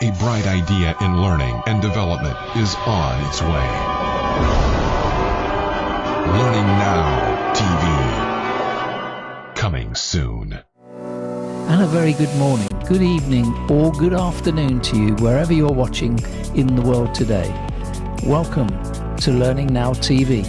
A bright idea in learning and development is on its way. Learning Now TV. Coming soon. And a very good morning, good evening, or good afternoon to you, wherever you're watching in the world today. Welcome to Learning Now TV.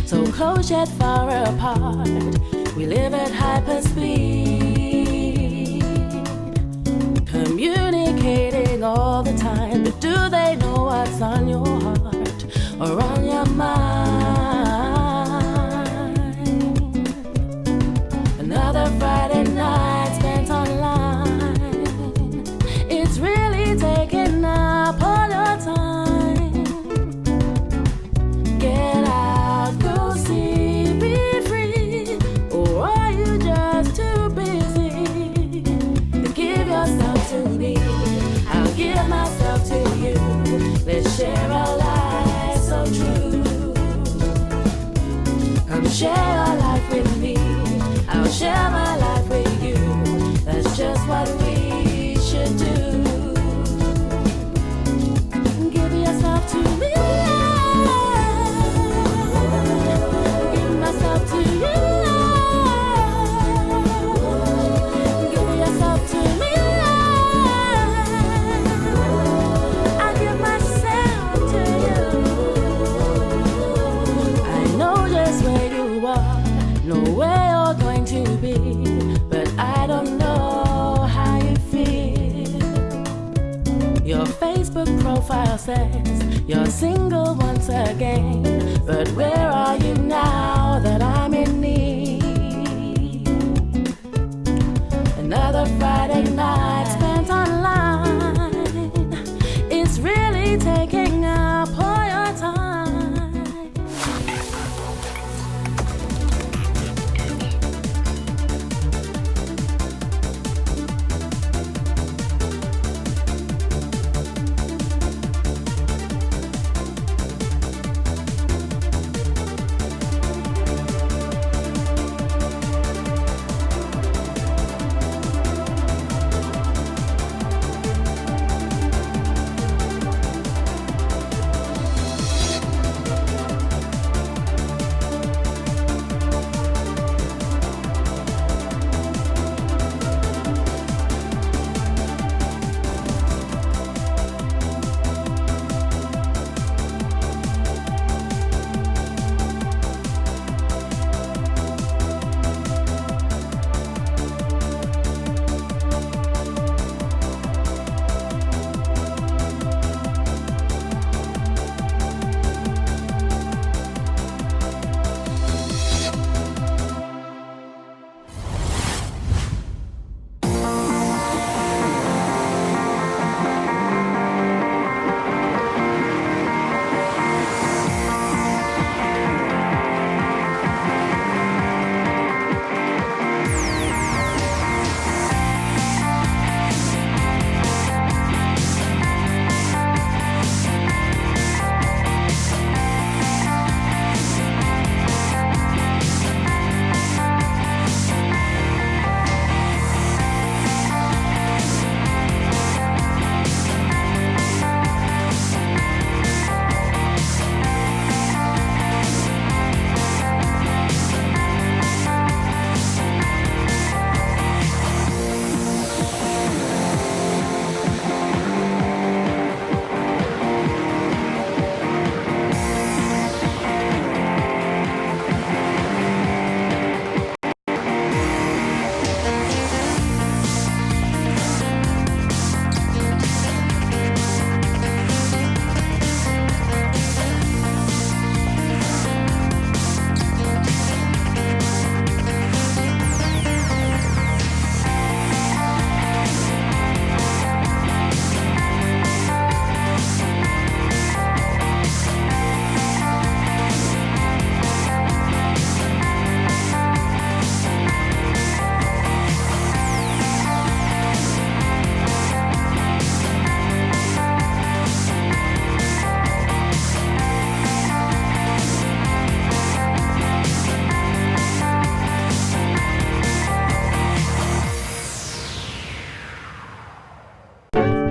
So close yet far apart, we live at hyperspeed, communicating all the time. But do they know what's on your heart or on your mind? Another Friday night spent online, it's really taking up all your time. Get out, go see, be free, or are you just too busy to give yourself to me? I'll give myself to you. Let's share share your life with me. I'll share my life with you. That's just what we should do. Give yourself to me. Give myself to you. Give yourself to me. I give myself to you. I know just where you are, know where you're going to be, but I don't know how you feel. Your Facebook profile says you're single once again, but where are you now that I'm in need? Another Friday night spent online, it's really taking up all your time.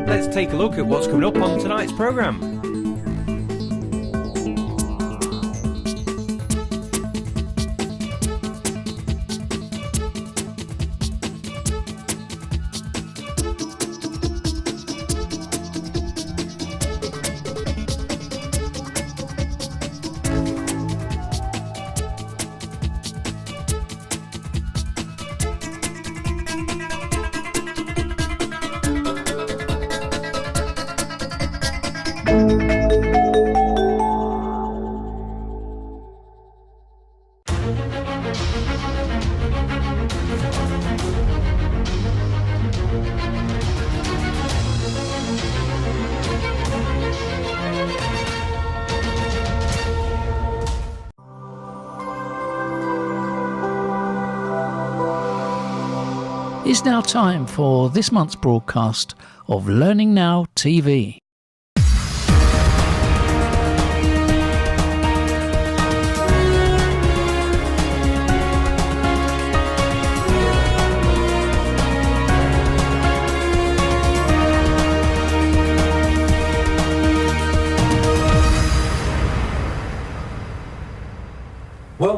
Let's take a look at what's coming up on tonight's programme. It's now time for this month's broadcast of Learning Now TV.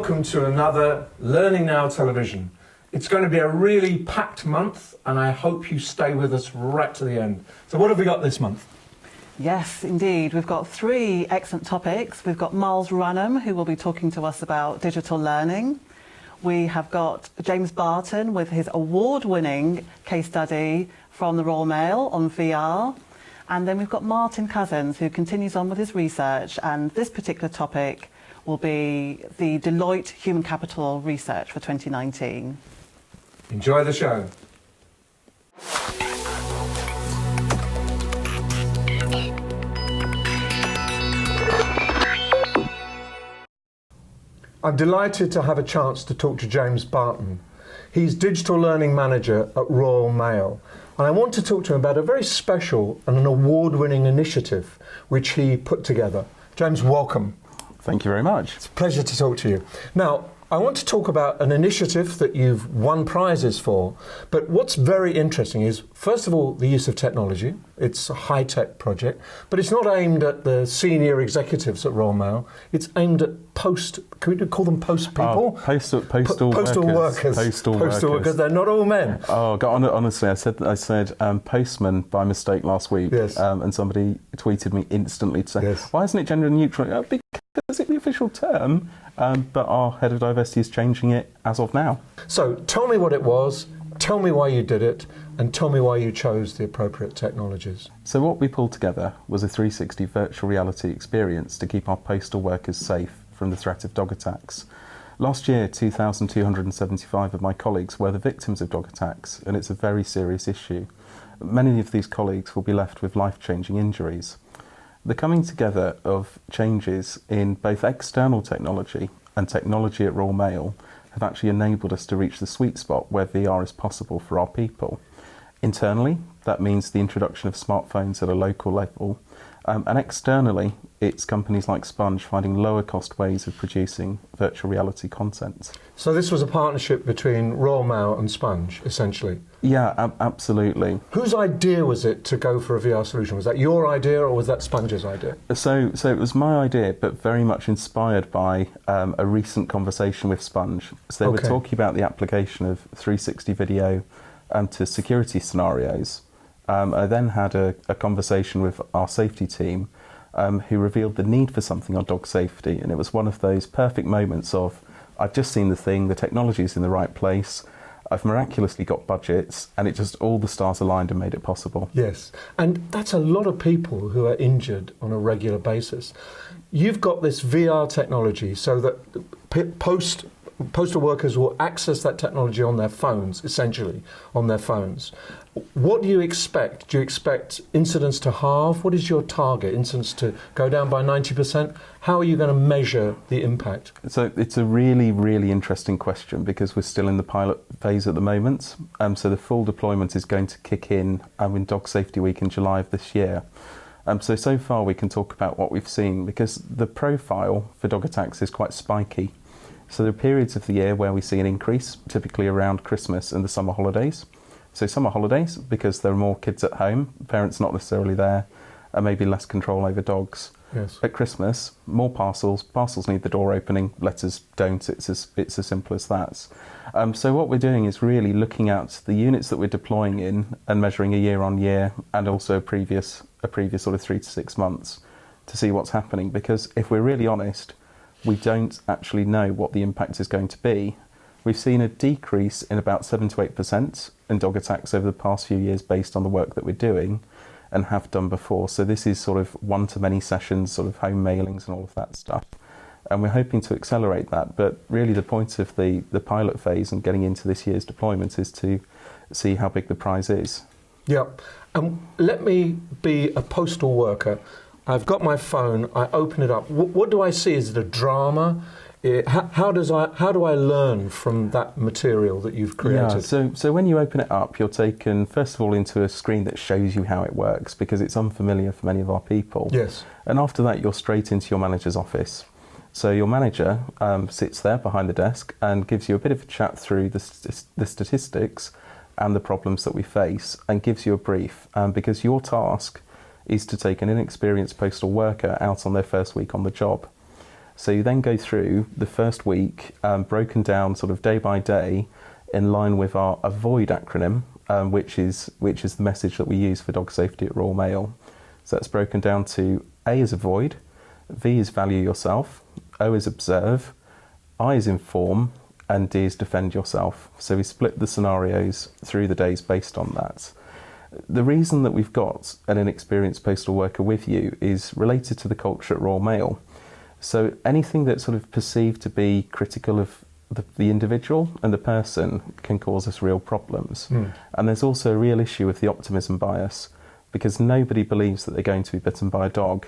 welcome to another Learning Now television. It's going to be a really packed month, and I hope you stay with us right to the end. So what have we got this month? Yes, indeed. We've got three excellent topics. We've got Miles Runham, who will be talking to us about digital learning. We have got James Barton with his award-winning case study from the Royal Mail on VR. And then we've got Martin Cousins, who continues on with his research, and this particular topic will be the Deloitte Human Capital Research for 2019. Enjoy the show. I'm delighted to have a chance to talk to James Barton. He's Digital Learning Manager at Royal Mail. And I want to talk to him about a very special and an award-winning initiative which he put together. James, welcome. Thank you very much. It's a pleasure to talk to you. Now, I want to talk about an initiative that you've won prizes for, but what's very interesting is, first of all, the use of technology. It's a high-tech project, but it's not aimed at the senior executives at Royal Mail. It's aimed at can we call them post people? Postal workers. Postal workers. They're not all men. Oh, God, honestly, I said postman by mistake last week, yes. And somebody tweeted me instantly to say, yes. Why isn't it gender neutral? Because it's the official term, but our head of diversity is changing it as of now. So tell me what it was, tell me why you did it, and tell me why you chose the appropriate technologies. So what we pulled together was a 360 virtual reality experience to keep our postal workers safe from the threat of dog attacks. Last year, 2,275 of my colleagues were the victims of dog attacks, and it's a very serious issue. Many of these colleagues will be left with life-changing injuries. The coming together of changes in both external technology and technology at Royal Mail have actually enabled us to reach the sweet spot where VR is possible for our people. Internally, that means the introduction of smartphones at a local level, and externally, it's companies like Sponge finding lower cost ways of producing virtual reality content. So this was a partnership between Royal Mail and Sponge, essentially? Yeah, absolutely. Whose idea was it to go for a VR solution? Was that your idea or was that Sponge's idea? So it was my idea, but very much inspired by a recent conversation with Sponge. So they were talking about the application of 360 video to security scenarios. I then had a conversation with our safety team who revealed the need for something on dog safety, and it was one of those perfect moments of, I've just seen the thing, the technology is in the right place, I've miraculously got budgets, and it just all the stars aligned and made it possible. Yes, and that's a lot of people who are injured on a regular basis. You've got this VR technology so that postal workers will access that technology on their phones, essentially, on their phones. What do you expect? Do you expect incidents to halve? What is your target? Incidents to go down by 90%? How are you going to measure the impact? So it's a really, really interesting question because we're still in the pilot phase at the moment. So the full deployment is going to kick in Dog Safety Week in July of this year. So far we can talk about what we've seen because the profile for dog attacks is quite spiky. So there are periods of the year where we see an increase, typically around Christmas and the summer holidays. So summer holidays, because there are more kids at home, parents not necessarily there, and maybe less control over dogs. Yes. At Christmas, more parcels need the door opening, letters don't, it's as simple as that. So what we're doing is really looking at the units that we're deploying in and measuring a year on year and also a previous sort of 3 to 6 months to see what's happening, because if we're really honest, we don't actually know what the impact is going to be. We've seen a decrease in about 7 to 8% in dog attacks over the past few years based on the work that we're doing and have done before. So this is sort of one-to-many sessions, sort of home mailings and all of that stuff. And we're hoping to accelerate that. But really the point of the pilot phase and getting into this year's deployment is to see how big the prize is. Yeah. Let me be a postal worker. I've got my phone, I open it up. What do I see? Is it a drama? How do I learn from that material that you've created? Yeah, so when you open it up, you're taken first of all into a screen that shows you how it works because it's unfamiliar for many of our people. Yes. And after that, you're straight into your manager's office. So your manager sits there behind the desk and gives you a bit of a chat through the statistics and the problems that we face and gives you a brief because your task is to take an inexperienced postal worker out on their first week on the job. So you then go through the first week, broken down sort of day by day, in line with our AVOID acronym, which is the message that we use for dog safety at Royal Mail. So that's broken down to A is avoid, V is value yourself, O is observe, I is inform, and D is defend yourself. So we split the scenarios through the days based on that. The reason that we've got an inexperienced postal worker with you is related to the culture at Royal Mail. So anything that's sort of perceived to be critical of the individual and the person can cause us real problems. And there's also a real issue with the optimism bias, because nobody believes that they're going to be bitten by a dog.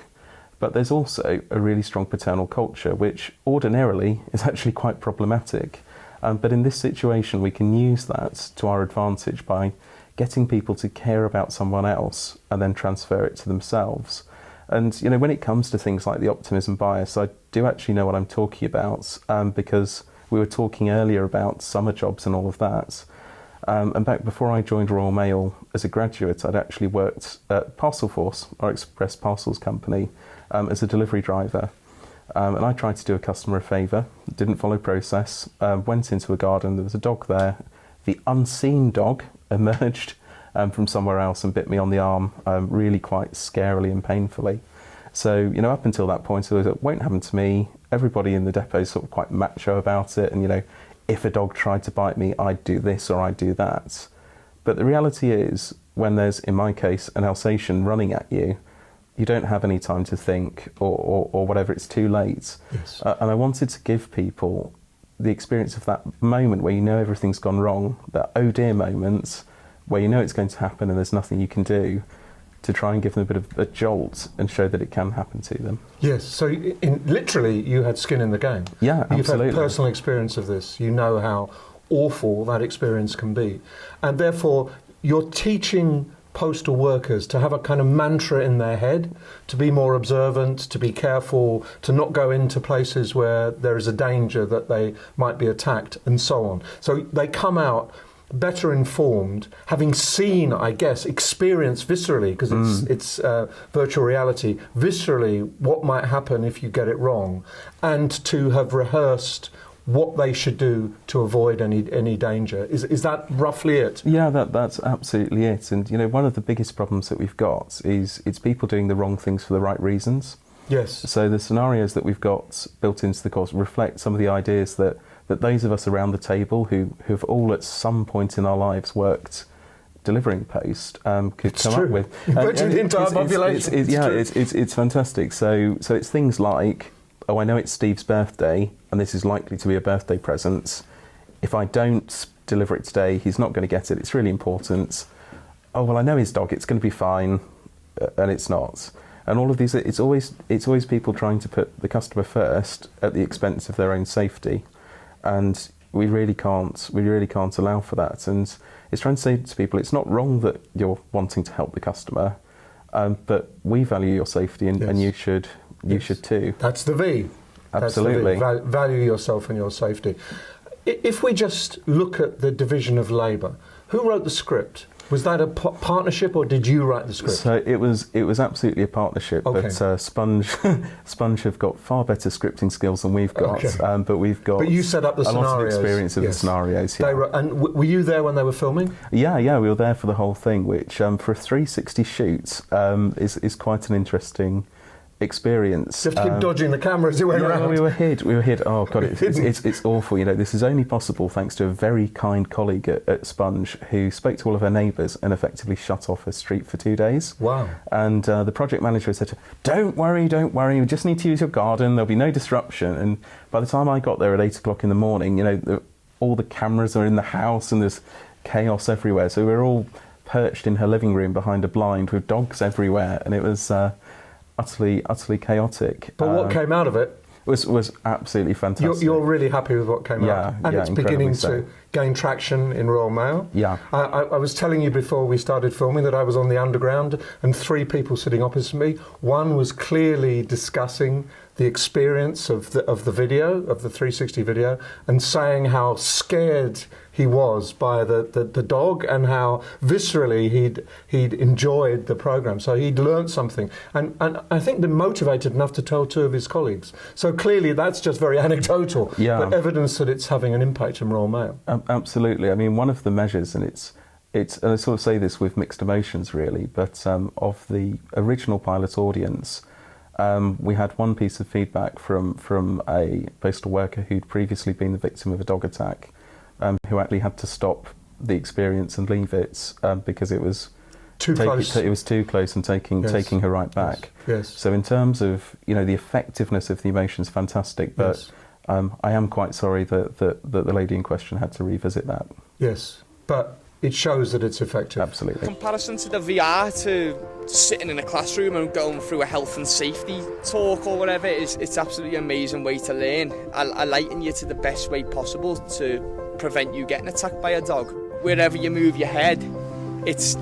But there's also a really strong paternal culture, which ordinarily is actually quite problematic. But in this situation, we can use that to our advantage by getting people to care about someone else and then transfer it to themselves. And, you know, when it comes to things like the optimism bias, I do actually know what I'm talking about, because we were talking earlier about summer jobs and all of that. And back before I joined Royal Mail as a graduate, I'd actually worked at Parcel Force, our express parcels company, as a delivery driver. And I tried to do a customer a favour, didn't follow process, went into a garden, there was a dog there. The unseen dog emerged from somewhere else and bit me on the arm, really quite scarily and painfully. So, you know, up until that point, it won't happen to me. Everybody in the depot is sort of quite macho about it, and, you know, if a dog tried to bite me, I'd do this or I'd do that. But the reality is, when there's, in my case, an Alsatian running at you, you don't have any time to think or whatever, it's too late. Yes. And I wanted to give people the experience of that moment where you know everything's gone wrong, that oh dear moment where you know it's going to happen and there's nothing you can do, to try and give them a bit of a jolt and show that it can happen to them. Yes, so literally you had skin in the game. Yeah, absolutely. You've had personal experience of this. You know how awful that experience can be. And therefore, you're teaching postal workers to have a kind of mantra in their head, to be more observant, to be careful, to not go into places where there is a danger that they might be attacked, and so on. So they come out better informed, having seen, I guess, experienced viscerally, because it's virtual reality, viscerally what might happen if you get it wrong, and to have rehearsed what they should do to avoid any danger. Is that roughly it? Yeah, that's absolutely it. And, you know, one of the biggest problems that we've got is it's people doing the wrong things for the right reasons. Yes. So the scenarios that we've got built into the course reflect some of the ideas that those of us around the table who've all at some point in our lives worked delivering post could come up with. Virtually the entire population. It's fantastic. So it's things like, oh, I know it's Steve's birthday and this is likely to be a birthday present. If I don't deliver it today, he's not going to get it. It's really important. Oh, well, I know his dog, it's going to be fine, and it's not. And all of these, it's always people trying to put the customer first at the expense of their own safety. And we really can't allow for that. And it's trying to say to people, it's not wrong that you're wanting to help the customer, but we value your safety, and you should too. That's the V. Absolutely. That's the V. Value yourself and your safety. If we just look at the division of labour, who wrote the script? Was that a partnership, or did you write the script? So it was absolutely a partnership. Okay. But Sponge have got far better scripting skills than we've got. Okay. But we've got. But you set up the scenarios. A lot of experience of the scenarios. Yeah. And were you there when they were filming? Yeah, we were there for the whole thing, which for a 360 shoot is quite an interesting experience. You have to keep dodging the camera as you went around. We were hid. Oh God, it's awful. You know, this is only possible thanks to a very kind colleague at Sponge who spoke to all of her neighbours and effectively shut off her street for 2 days. Wow. And the project manager said to her, don't worry, we just need to use your garden, there'll be no disruption. And by the time I got there at 8 o'clock in the morning, you know, all the cameras are in the house and there's chaos everywhere. So we were all perched in her living room behind a blind with dogs everywhere, and it was utterly chaotic. But what came out of it was absolutely fantastic. You're really happy with what came out, and it's beginning to gain traction in Royal Mail. Yeah, I was telling you before we started filming that I was on the underground, and 3 people sitting opposite me. One was clearly discussing the experience of the video, of the 360 video, and saying how scared he was by the dog and how viscerally he'd enjoyed the program. So he'd learned something, and I think been motivated enough to tell 2 of his colleagues. So clearly that's just very anecdotal, but evidence that it's having an impact in Royal Mail. Absolutely. I mean, one of the measures, and it's and I sort of say this with mixed emotions really, but of the original pilot audience, we had one piece of feedback from a postal worker who'd previously been the victim of a dog attack, who actually had to stop the experience and leave it because it was too close. It was too close and taking her right back. Yes. So in terms of the effectiveness of the emotions, fantastic. But I am quite sorry that the lady in question had to revisit that. Yes, but it shows that it's effective. Absolutely. Comparison to the VR to sitting in a classroom and going through a health and safety talk or whatever, it's absolutely an amazing way to learn. I lighten you to the best way possible to prevent you getting attacked by a dog. Wherever you move your head, it's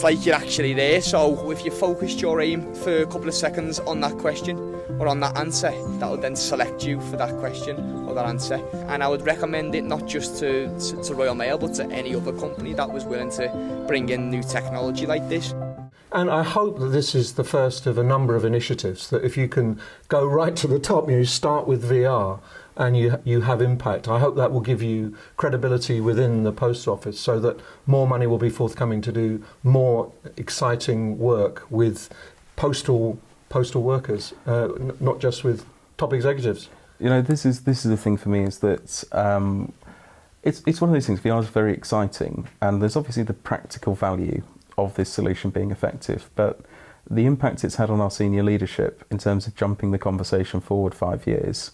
like you're actually there. So if you focused your aim for a couple of seconds on that question or on that answer, that would then select you for that question or that answer. And I would recommend it not just to Royal Mail, but to any other company that was willing to bring in new technology like this. And I hope that this is the first of a number of initiatives, that if you can go right to the top, you start with VR and you have impact. I hope that will give you credibility within the post office so that more money will be forthcoming to do more exciting work with postal workers, not just with top executives. This is the thing for me, is that it's one of those things. VR is very exciting, and there's obviously the practical value of this solution being effective, but the impact it's had on our senior leadership in terms of jumping the conversation forward 5 years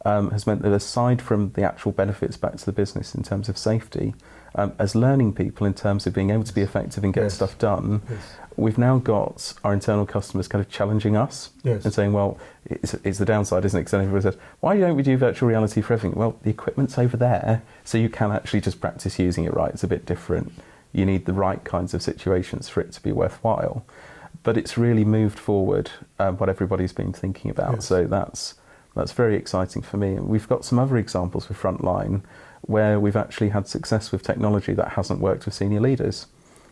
has meant that aside from the actual benefits back to the business in terms of safety, as learning people in terms of being able to be effective and get stuff done, we've now got our internal customers kind of challenging us and saying, well, it's the downside, isn't it? Because everybody says, why don't we do virtual reality for everything? Well, the equipment's over there, so you can actually just practice using it right. It's a bit different. You need the right kinds of situations for it to be worthwhile. But it's really moved forward what everybody's been thinking about. So that's very exciting for me. And we've got some other examples for Frontline where we've actually had success with technology that hasn't worked with senior leaders.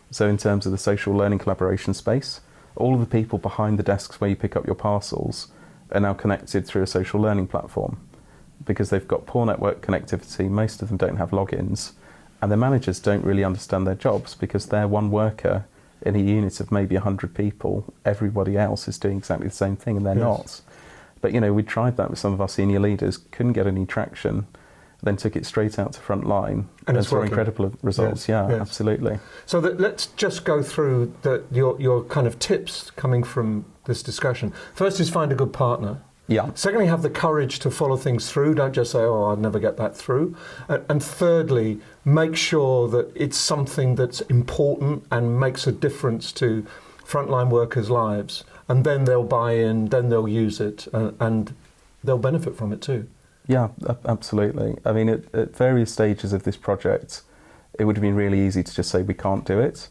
So in terms of the social learning collaboration space, all of the people behind the desks where you pick up your parcels are now connected through a social learning platform. Because they've got poor network connectivity, most of them don't have logins, and their managers don't really understand their jobs because they're one worker in a unit of maybe 100 people. Everybody else is doing exactly the same thing and they're not. But we tried that with some of our senior leaders, couldn't get any traction, then took it straight out to Frontline and saw incredible results. Absolutely. So let's just go through your kind of tips coming from this discussion. First is find a good partner. Secondly, have the courage to follow things through. Don't just say, oh, I'll never get that through. And thirdly, make sure that it's something that's important and makes a difference to frontline workers' lives. And then they'll buy in, then they'll use it, and they'll benefit from it too. Yeah, absolutely. I mean, at various stages of this project, it would have been really easy to just say we can't do it.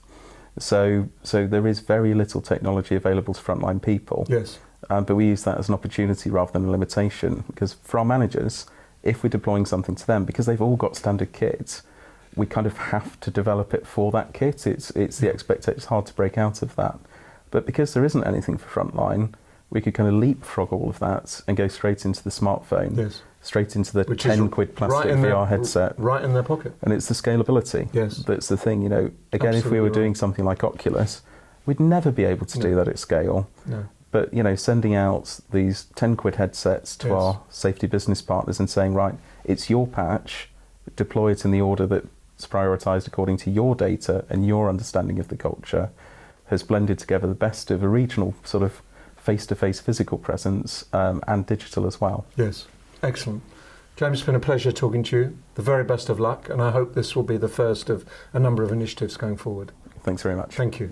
So there is very little technology available to frontline people. But we use that as an opportunity rather than a limitation, because for our managers, if we're deploying something to them, because they've all got standard kit, we kind of have to develop it for that kit. It's the expectation. It's hard to break out of that. But because there isn't anything for frontline, we could kind of leapfrog all of that and go straight into the smartphone, straight into the 10 quid plastic VR headset. Right in their pocket. And it's the scalability that's the thing. Again, absolutely, if we were doing something like Oculus, we'd never be able to do that at scale. But, sending out these 10 quid headsets to our safety business partners and saying, right, it's your patch, deploy it in the order that's prioritised according to your data and your understanding of the culture, has blended together the best of a regional sort of face-to-face physical presence and digital as well. Yes, excellent. James, it's been a pleasure talking to you. The very best of luck, and I hope this will be the first of a number of initiatives going forward. Thanks very much. Thank you.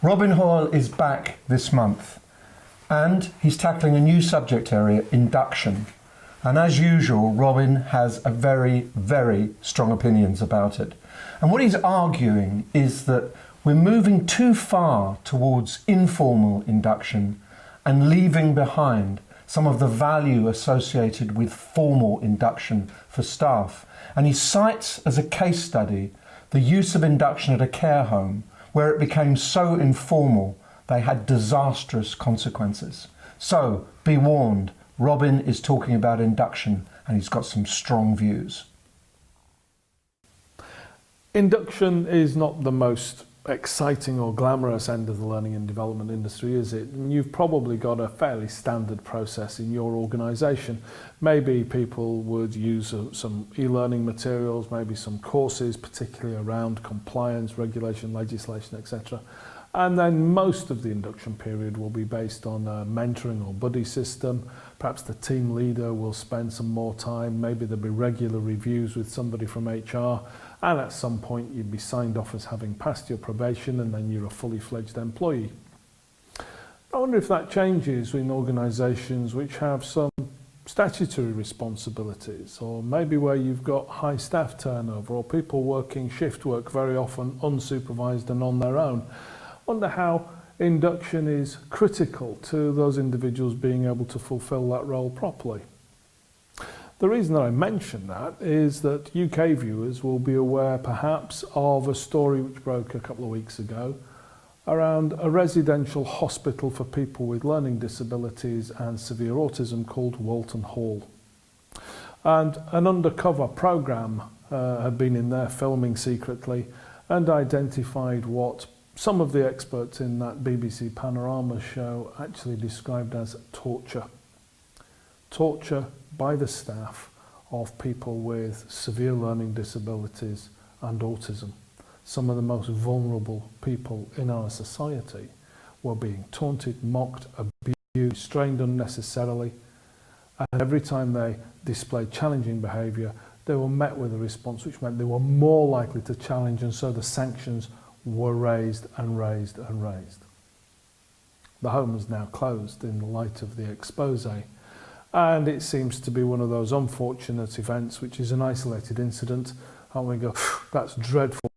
Robin Hoyle is back this month, and he's tackling a new subject area, induction. And as usual, Robin has a very, very strong opinions about it. And what he's arguing is that we're moving too far towards informal induction and leaving behind some of the value associated with formal induction for staff. And he cites as a case study the use of induction at a care home where it became so informal they had disastrous consequences. So, be warned, Robin is talking about induction and he's got some strong views. Induction is not the most exciting or glamorous end of the learning and development industry, is it? You've probably got a fairly standard process in your organisation. Maybe people would use some e-learning materials, maybe some courses, particularly around compliance, regulation, legislation, etc. And then most of the induction period will be based on a mentoring or buddy system. Perhaps the team leader will spend some more time. Maybe there'll be regular reviews with somebody from HR. And at some point you'd be signed off as having passed your probation and then you're a fully fledged employee. I wonder if that changes in organisations which have some statutory responsibilities, or maybe where you've got high staff turnover or people working shift work very often unsupervised and on their own. I wonder how induction is critical to those individuals being able to fulfil that role properly. The reason that I mention that is that UK viewers will be aware perhaps of a story which broke a couple of weeks ago around a residential hospital for people with learning disabilities and severe autism called Walton Hall. And an undercover programme had been in there filming secretly and identified what some of the experts in that BBC Panorama show actually described as torture. Torture by the staff of people with severe learning disabilities and autism. Some of the most vulnerable people in our society were being taunted, mocked, abused, strained unnecessarily, and every time they displayed challenging behaviour, they were met with a response which meant they were more likely to challenge, and so the sanctions were raised and raised and raised. The home is now closed in the light of the expose, and it seems to be one of those unfortunate events which is an isolated incident, and we go, that's dreadful,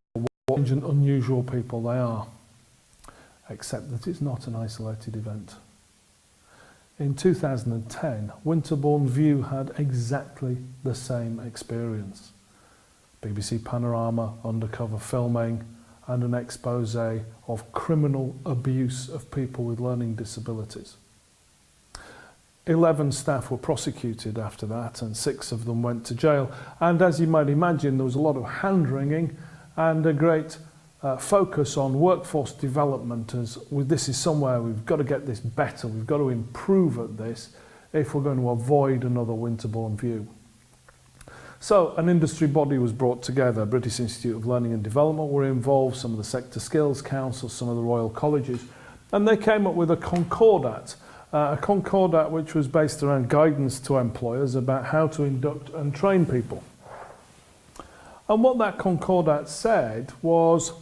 what unusual people they are. Except that it's not an isolated event. In 2010, Winterbourne View had exactly the same experience. BBC Panorama, undercover filming, and an expose of criminal abuse of people with learning disabilities. 11 staff were prosecuted after that, and 6 of them went to jail. And as you might imagine, there was a lot of hand-wringing and a great focus on workforce development, as this is somewhere we've got to get this better, we've got to improve at this if we're going to avoid another Winterbourne View. So an industry body was brought together. British Institute of Learning and Development were involved, some of the sector skills councils, some of the royal colleges, and they came up with a concordat which was based around guidance to employers about how to induct and train people. And what that concordat said was,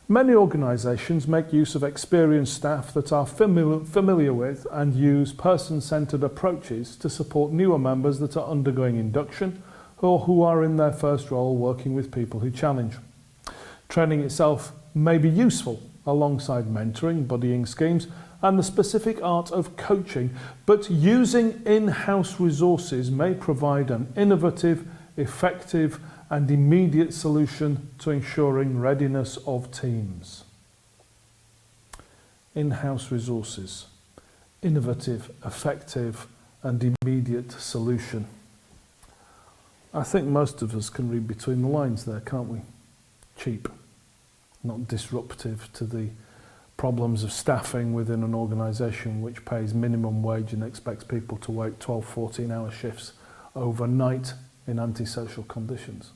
many organisations make use of experienced staff that are familiar with and use person-centred approaches to support newer members that are undergoing induction or who are in their first role working with people who challenge. Training itself may be useful alongside mentoring, buddying schemes, and the specific art of coaching, but using in-house resources may provide an innovative, effective, and immediate solution to ensuring readiness of teams. In-house resources, innovative, effective, and immediate solution. I think most of us can read between the lines there, can't we? Cheap, not disruptive to the problems of staffing within an organisation which pays minimum wage and expects people to work 12, 14-hour shifts overnight in antisocial conditions.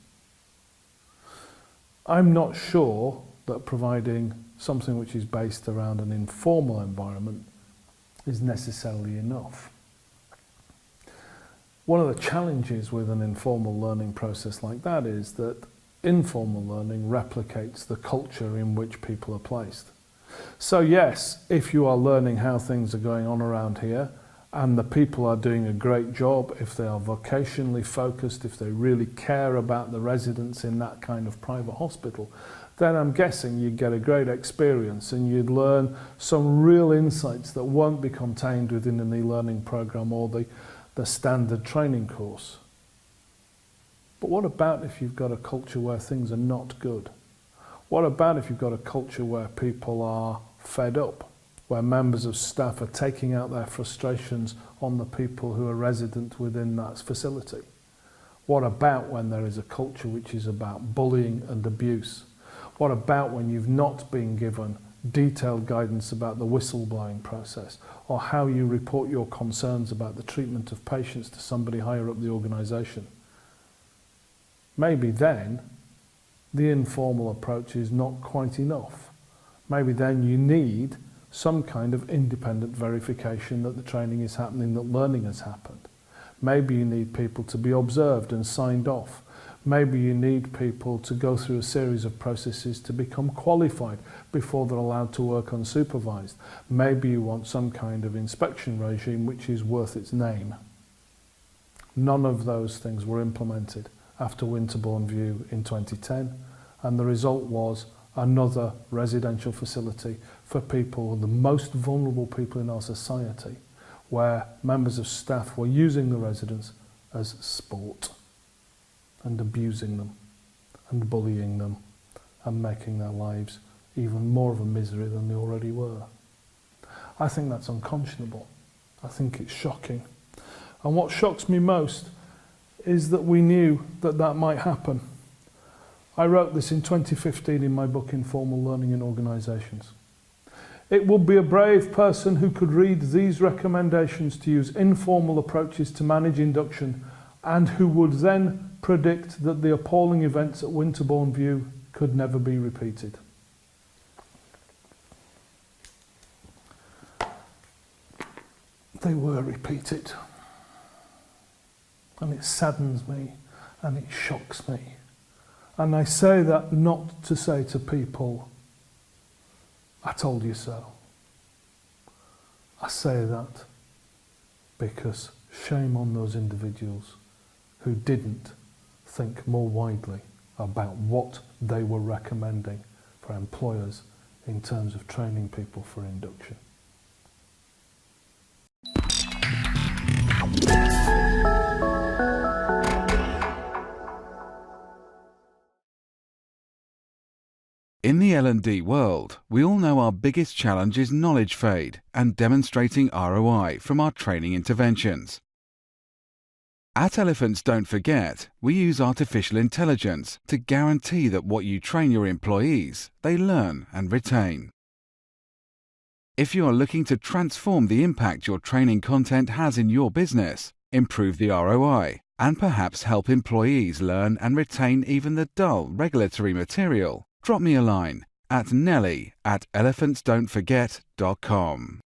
I'm not sure that providing something which is based around an informal environment is necessarily enough. One of the challenges with an informal learning process like that is that informal learning replicates the culture in which people are placed. So yes, if you are learning how things are going on around here, and the people are doing a great job, if they are vocationally focused, if they really care about the residents in that kind of private hospital, then I'm guessing you'd get a great experience and you'd learn some real insights that won't be contained within an e-learning program or the standard training course. But what about if you've got a culture where things are not good? What about if you've got a culture where people are fed up, where members of staff are taking out their frustrations on the people who are resident within that facility? What about when there is a culture which is about bullying and abuse? What about when you've not been given detailed guidance about the whistleblowing process, or how you report your concerns about the treatment of patients to somebody higher up the organisation? Maybe then the informal approach is not quite enough. Maybe then you need some kind of independent verification that the training is happening, that learning has happened. Maybe you need people to be observed and signed off. Maybe you need people to go through a series of processes to become qualified before they're allowed to work unsupervised. Maybe you want some kind of inspection regime which is worth its name. None of those things were implemented after Winterbourne View in 2010, and the result was another residential facility for people, the most vulnerable people in our society, where members of staff were using the residents as sport and abusing them and bullying them and making their lives even more of a misery than they already were. I think that's unconscionable. I think it's shocking. And what shocks me most is that we knew that that might happen. I wrote this in 2015 in my book Informal Learning in Organisations. It would be a brave person who could read these recommendations to use informal approaches to manage induction, and who would then predict that the appalling events at Winterbourne View could never be repeated. They were repeated. And it saddens me and it shocks me. And I say that not to say to people, I told you so. I say that because shame on those individuals who didn't think more widely about what they were recommending for employers in terms of training people for induction. In the L&D world, we all know our biggest challenge is knowledge fade and demonstrating ROI from our training interventions. At Elephants Don't Forget, we use artificial intelligence to guarantee that what you train your employees, they learn and retain. If you are looking to transform the impact your training content has in your business, improve the ROI, and perhaps help employees learn and retain even the dull regulatory material, drop me a line at nelly@elephantsdon'tforget.com.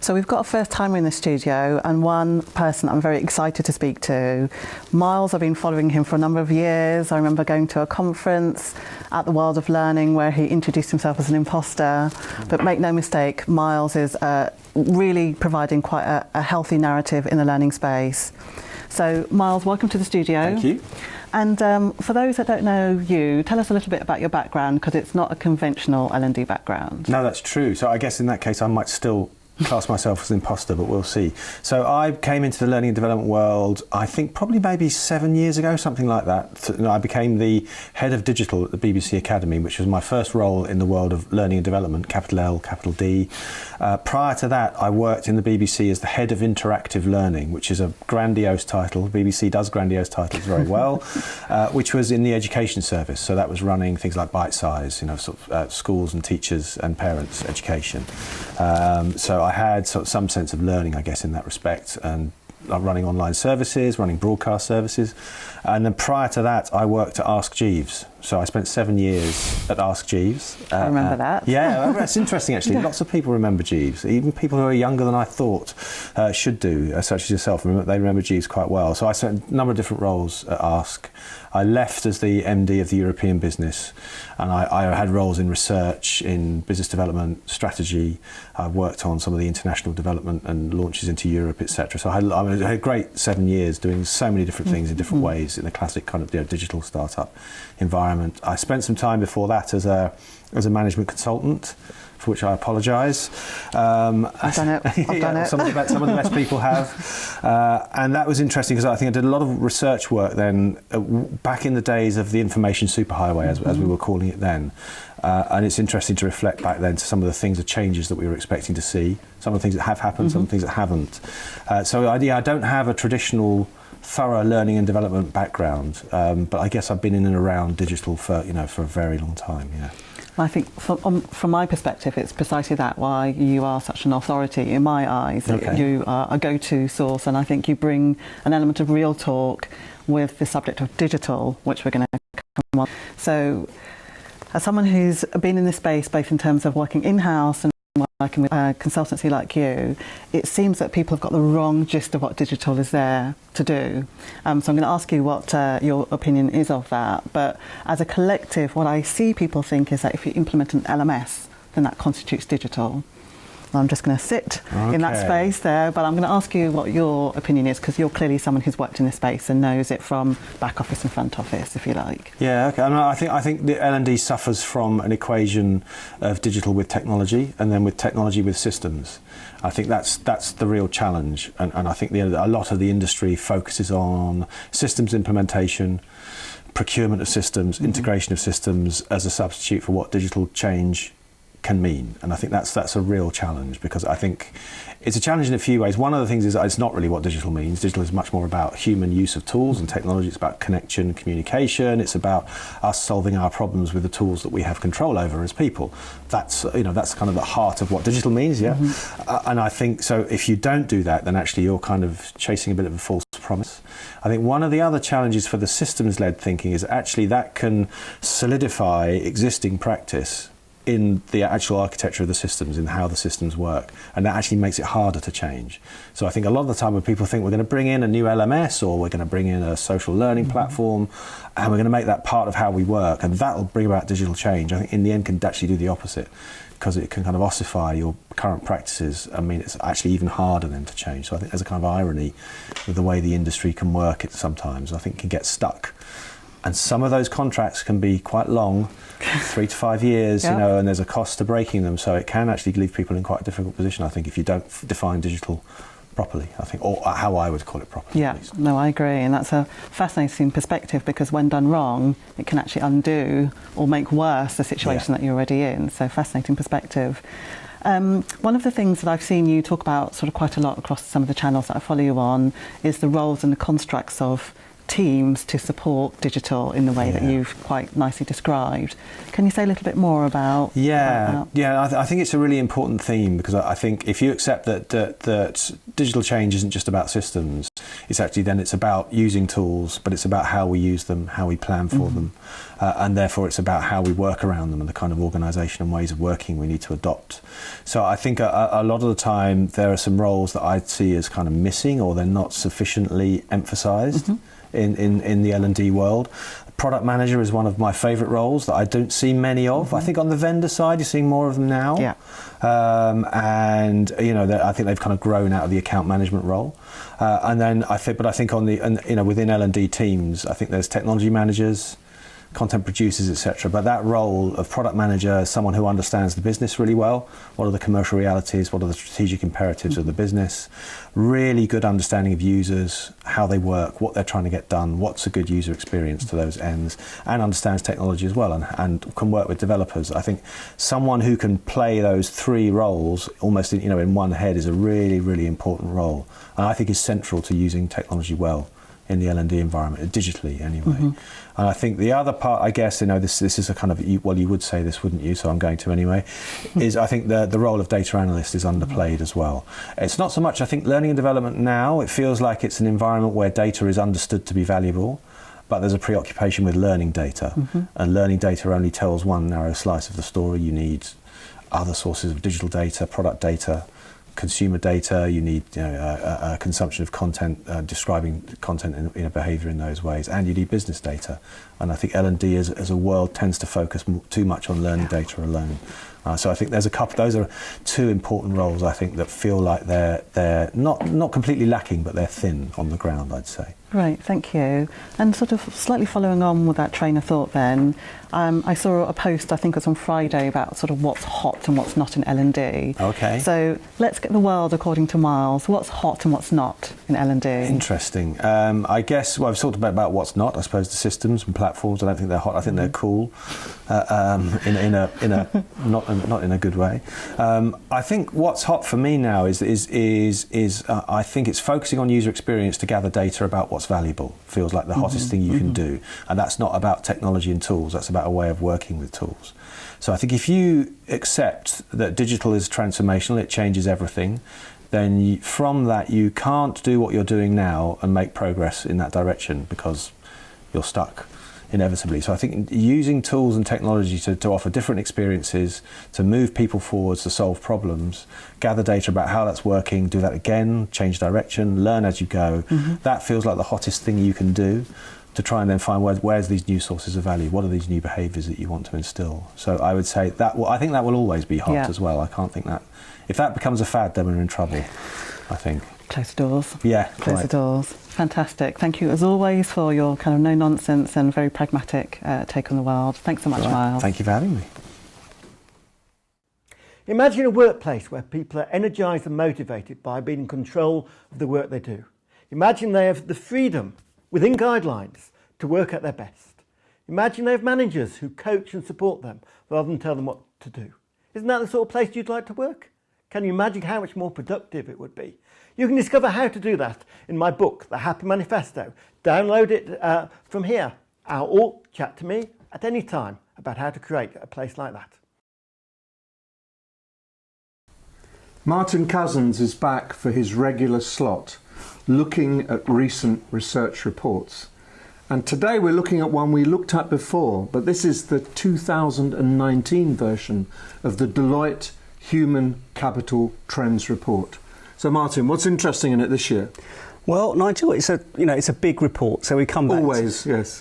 So we've got a first timer in the studio, and one person I'm very excited to speak to. Miles, I've been following him for a number of years. I remember going to a conference at the World of Learning where he introduced himself as an imposter. But make no mistake, Miles is really providing quite a healthy narrative in the learning space. So Miles, welcome to the studio. Thank you. And for those that don't know you, tell us a little bit about your background, because it's not a conventional L&D background. No, that's true. So I guess in that case I might still class myself as an imposter, but we'll see. So I came into the learning and development world, I think probably maybe 7 years ago, something like that. I became the head of digital at the BBC Academy, which was my first role in the world of learning and development, capital L, capital D. Prior to that, I worked in the BBC as the head of interactive learning, which is a grandiose title. The BBC does grandiose titles very well, which was in the education service. So that was running things like Bite Size, sort of, schools and teachers and parents education. So I had sort of some sense of learning, I guess, in that respect, and running online services, running broadcast services. And then prior to that, I worked at Ask Jeeves, So I spent 7 years at Ask Jeeves. I remember that. Yeah, it's interesting actually. Yeah. Lots of people remember Jeeves, even people who are younger than I thought should do, such as yourself. They remember Jeeves quite well. So I spent a number of different roles at Ask. I left as the MD of the European business, and I had roles in research, in business development, strategy. I worked on some of the international development and launches into Europe, etc. So I had a great 7 years doing so many different things in different ways in the classic kind of digital startup environment. I spent some time before that as a management consultant, for which I apologise. I've done it. I've done it. Some of the best people have. And that was interesting because I think I did a lot of research work then, back in the days of the information superhighway, as we were calling it then. And it's interesting to reflect back then to some of the things, the changes that we were expecting to see, some of the things that have happened, some of the things that haven't. So I don't have a traditional thorough learning and development background, but I guess I've been in and around digital for a very long time. Yeah. I think from my perspective, it's precisely that why you are such an authority in my eyes. Okay. You are a go-to source, and I think you bring an element of real talk with the subject of digital, which we're going to come on. So, as someone who's been in this space, both in terms of working in-house and working with a consultancy like you, it seems that people have got the wrong gist of what digital is there to do. So I'm going to ask you what your opinion is of that. But as a collective, what I see people think is that if you implement an LMS, then that constitutes digital. I'm just going to sit in that space there, but I'm going to ask you what your opinion is, because you're clearly someone who's worked in this space and knows it from back office and front office, if you like. Yeah, okay. I think the L&D suffers from an equation of digital with technology, and then with technology with systems. I think that's the real challenge, and I think a lot of the industry focuses on systems implementation, procurement of systems, integration of systems as a substitute for what digital change can mean. And I think that's a real challenge, because I think it's a challenge in a few ways. One of the things is that it's not really what digital means. Digital is much more about human use of tools and technology. It's about connection, communication. It's about us solving our problems with the tools that we have control over as people. That's kind of the heart of what digital means, yeah. And I think so if you don't do that, then actually you're kind of chasing a bit of a false promise. I think one of the other challenges for the systems-led thinking is actually that can solidify existing practice in the actual architecture of the systems, in how the systems work, and that actually makes it harder to change. So I think a lot of the time when people think we're going to bring in a new LMS, or we're going to bring in a social learning platform, and we're going to make that part of how we work, and that'll bring about digital change, I think in the end can actually do the opposite, because it can kind of ossify your current practices. I mean, it's actually even harder then to change. So I think there's a kind of irony with the way the industry can work it sometimes. I think it can get stuck. And some of those contracts can be quite long, 3 to 5 years, Yep. and there's a cost to breaking them. So it can actually leave people in quite a difficult position, I think, if you don't define digital properly, I think, or how I would call it properly. Yeah, at least. no, I agree, and that's a fascinating perspective, because when done wrong, it can actually undo or make worse the situation that you're already in. So fascinating perspective. One of the things that I've seen you talk about sort of quite a lot across some of the channels that I follow you on is the roles and the constructs of teams to support digital in the way that you've quite nicely described. Can you say a little bit more about that? I think it's a really important theme, because I think if you accept that digital change isn't just about systems, it's about using tools, but it's about how we use them, how we plan for them, and therefore it's about how we work around them and the kind of organisation and ways of working we need to adopt. So I think a lot of the time there are some roles that I'd see as kind of missing, or they're not sufficiently emphasised in the L&D world. Product manager is one of my favourite roles that I don't see many of. I think on the vendor side you're seeing more of them now. Yeah. And I think they've kind of grown out of the account management role. And then I think on within L&D teams, I think there's technology managers, content producers, etc. But that role of product manager is someone who understands the business really well. What are the commercial realities? What are the strategic imperatives of the business? Really good understanding of users, how they work, what they're trying to get done, what's a good user experience to those ends, and understands technology as well, and can work with developers. I think someone who can play those three roles almost in one head is a really, really important role, and I think is central to using technology well in the L&D environment, digitally anyway. And I think the other part, I guess, this is a kind of, you would say this, wouldn't you? So I'm going to anyway, is I think the role of data analyst is underplayed as well. It's not so much, I think, learning and development now, it feels like it's an environment where data is understood to be valuable, but there's a preoccupation with learning data, and learning data only tells one narrow slice of the story. You need other sources of digital data, product data, consumer data. You need a consumption of content, describing content in a behaviour in those ways, and you need business data. And I think L&D as a world tends to focus too much on learning data alone. So I think there's a couple. Those are two important roles I think that feel like they're not completely lacking, but they're thin on the ground, I'd say. Right, thank you. And sort of slightly following on with that train of thought then, I saw a post, I think it was on Friday, about sort of what's hot and what's not in L&D. Okay. So let's get the world according to Miles. What's hot and what's not in L&D? Interesting. I guess, well, I've talked about what's not. I suppose the systems and platforms, I don't think they're hot. I think they're cool, not in a good way. I think what's hot for me now is I think it's focusing on user experience to gather data about what's valuable. Feels like the hottest thing you can do, and that's not about technology and tools. That's about a way of working with tools. So I think if you accept that digital is transformational, it changes everything, then from that you can't do what you're doing now and make progress in that direction because you're stuck inevitably. So I think using tools and technology to offer different experiences, to move people forwards, to solve problems, gather data about how that's working, do that again, change direction, learn as you go, that feels like the hottest thing you can do, to try and then find where's these new sources of value, what are these new behaviours that you want to instill. So I would say that, I think that will always be hot as well. I can't think that, if that becomes a fad, then we're in trouble, I think. Close the doors. Yeah, close the doors. Fantastic. Thank you as always for your kind of no-nonsense and very pragmatic take on the world. Thanks so much, Miles. Thank you for having me. Imagine a workplace where people are energised and motivated by being in control of the work they do. Imagine they have the freedom, within guidelines, to work at their best. Imagine they have managers who coach and support them rather than tell them what to do. Isn't that the sort of place you'd like to work? Can you imagine how much more productive it would be? You can discover how to do that in my book, The Happy Manifesto. Download it from here, or chat to me at any time about how to create a place like that. Martin Cousins is back for his regular slot, looking at recent research reports. And today we're looking at one we looked at before, but this is the 2019 version of the Deloitte Human Capital Trends Report. So Martin, what's interesting in it this year? Well, Nigel, it's a big report. So we come back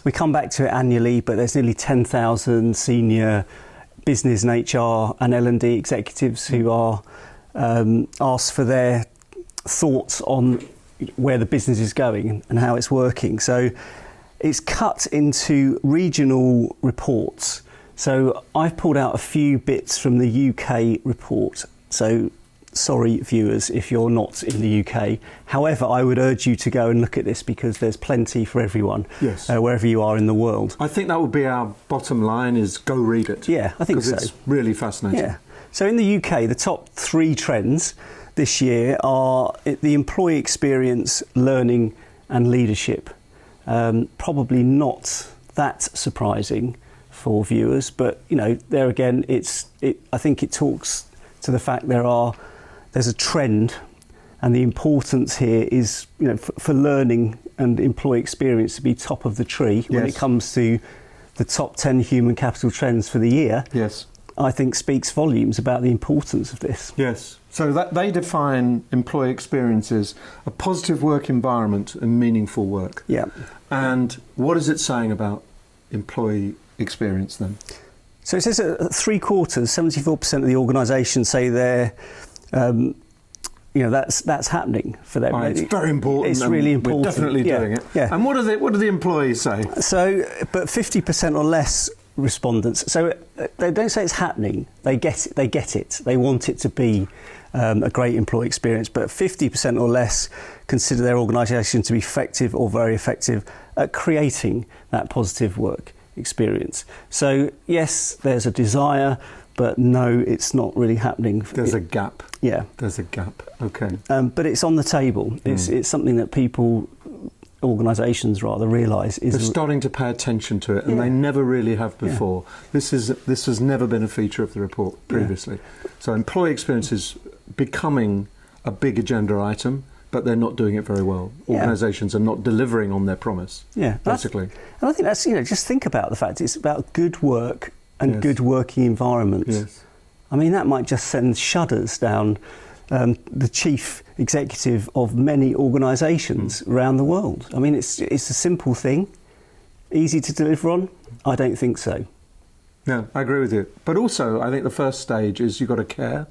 we come back to it annually, but there's nearly 10,000 senior business and HR and L&D executives who are asked for their thoughts on where the business is going and how it's working. So it's cut into regional reports. So I've pulled out a few bits from the UK report. So sorry, viewers, if you're not in the UK. However, I would urge you to go and look at this because there's plenty for everyone, wherever you are in the world. I think that would be our bottom line, is go read it. Yeah, I think so. Because it's really fascinating. Yeah. So in the UK, the top 3 trends this year are the employee experience, learning and leadership. Probably not that surprising for viewers, but there again, I think it talks to the fact there's a trend, and the importance here is for learning and employee experience to be top of the tree when it comes to the top 10 human capital trends for the year. Yes, I think speaks volumes about the importance of this. Yes. So that they define employee experience as a positive work environment and meaningful work. Yeah. And what is it saying about employee experience then? So it says that 74% of the organisations say they're, that's happening for them. Right, it's very important. It's really important. We're definitely doing it. Yeah. And what do the employees say? So, but 50% or less respondents. So they don't say it's happening. They get it. They want it to be a great employee experience. But 50% or less consider their organisation to be effective or very effective at creating that positive work experience. So yes, there's a desire, but no, it's not really happening. There's a gap. Yeah. There's a gap. Okay. But it's on the table. It's something that organisations rather realise is... They're starting to pay attention to it, and they never really have before. Yeah. This has never been a feature of the report previously. So employee experience is becoming a big agenda item. but they're not doing it very well. Organisations are not delivering on their promise. Yeah, basically. And I think that's, just think about the fact it's about good work and good working environments. Yes. I mean, that might just send shudders down the chief executive of many organisations around the world. I mean, it's a simple thing, easy to deliver on. I don't think so. No, I agree with you. But also, I think the first stage is you've got to care.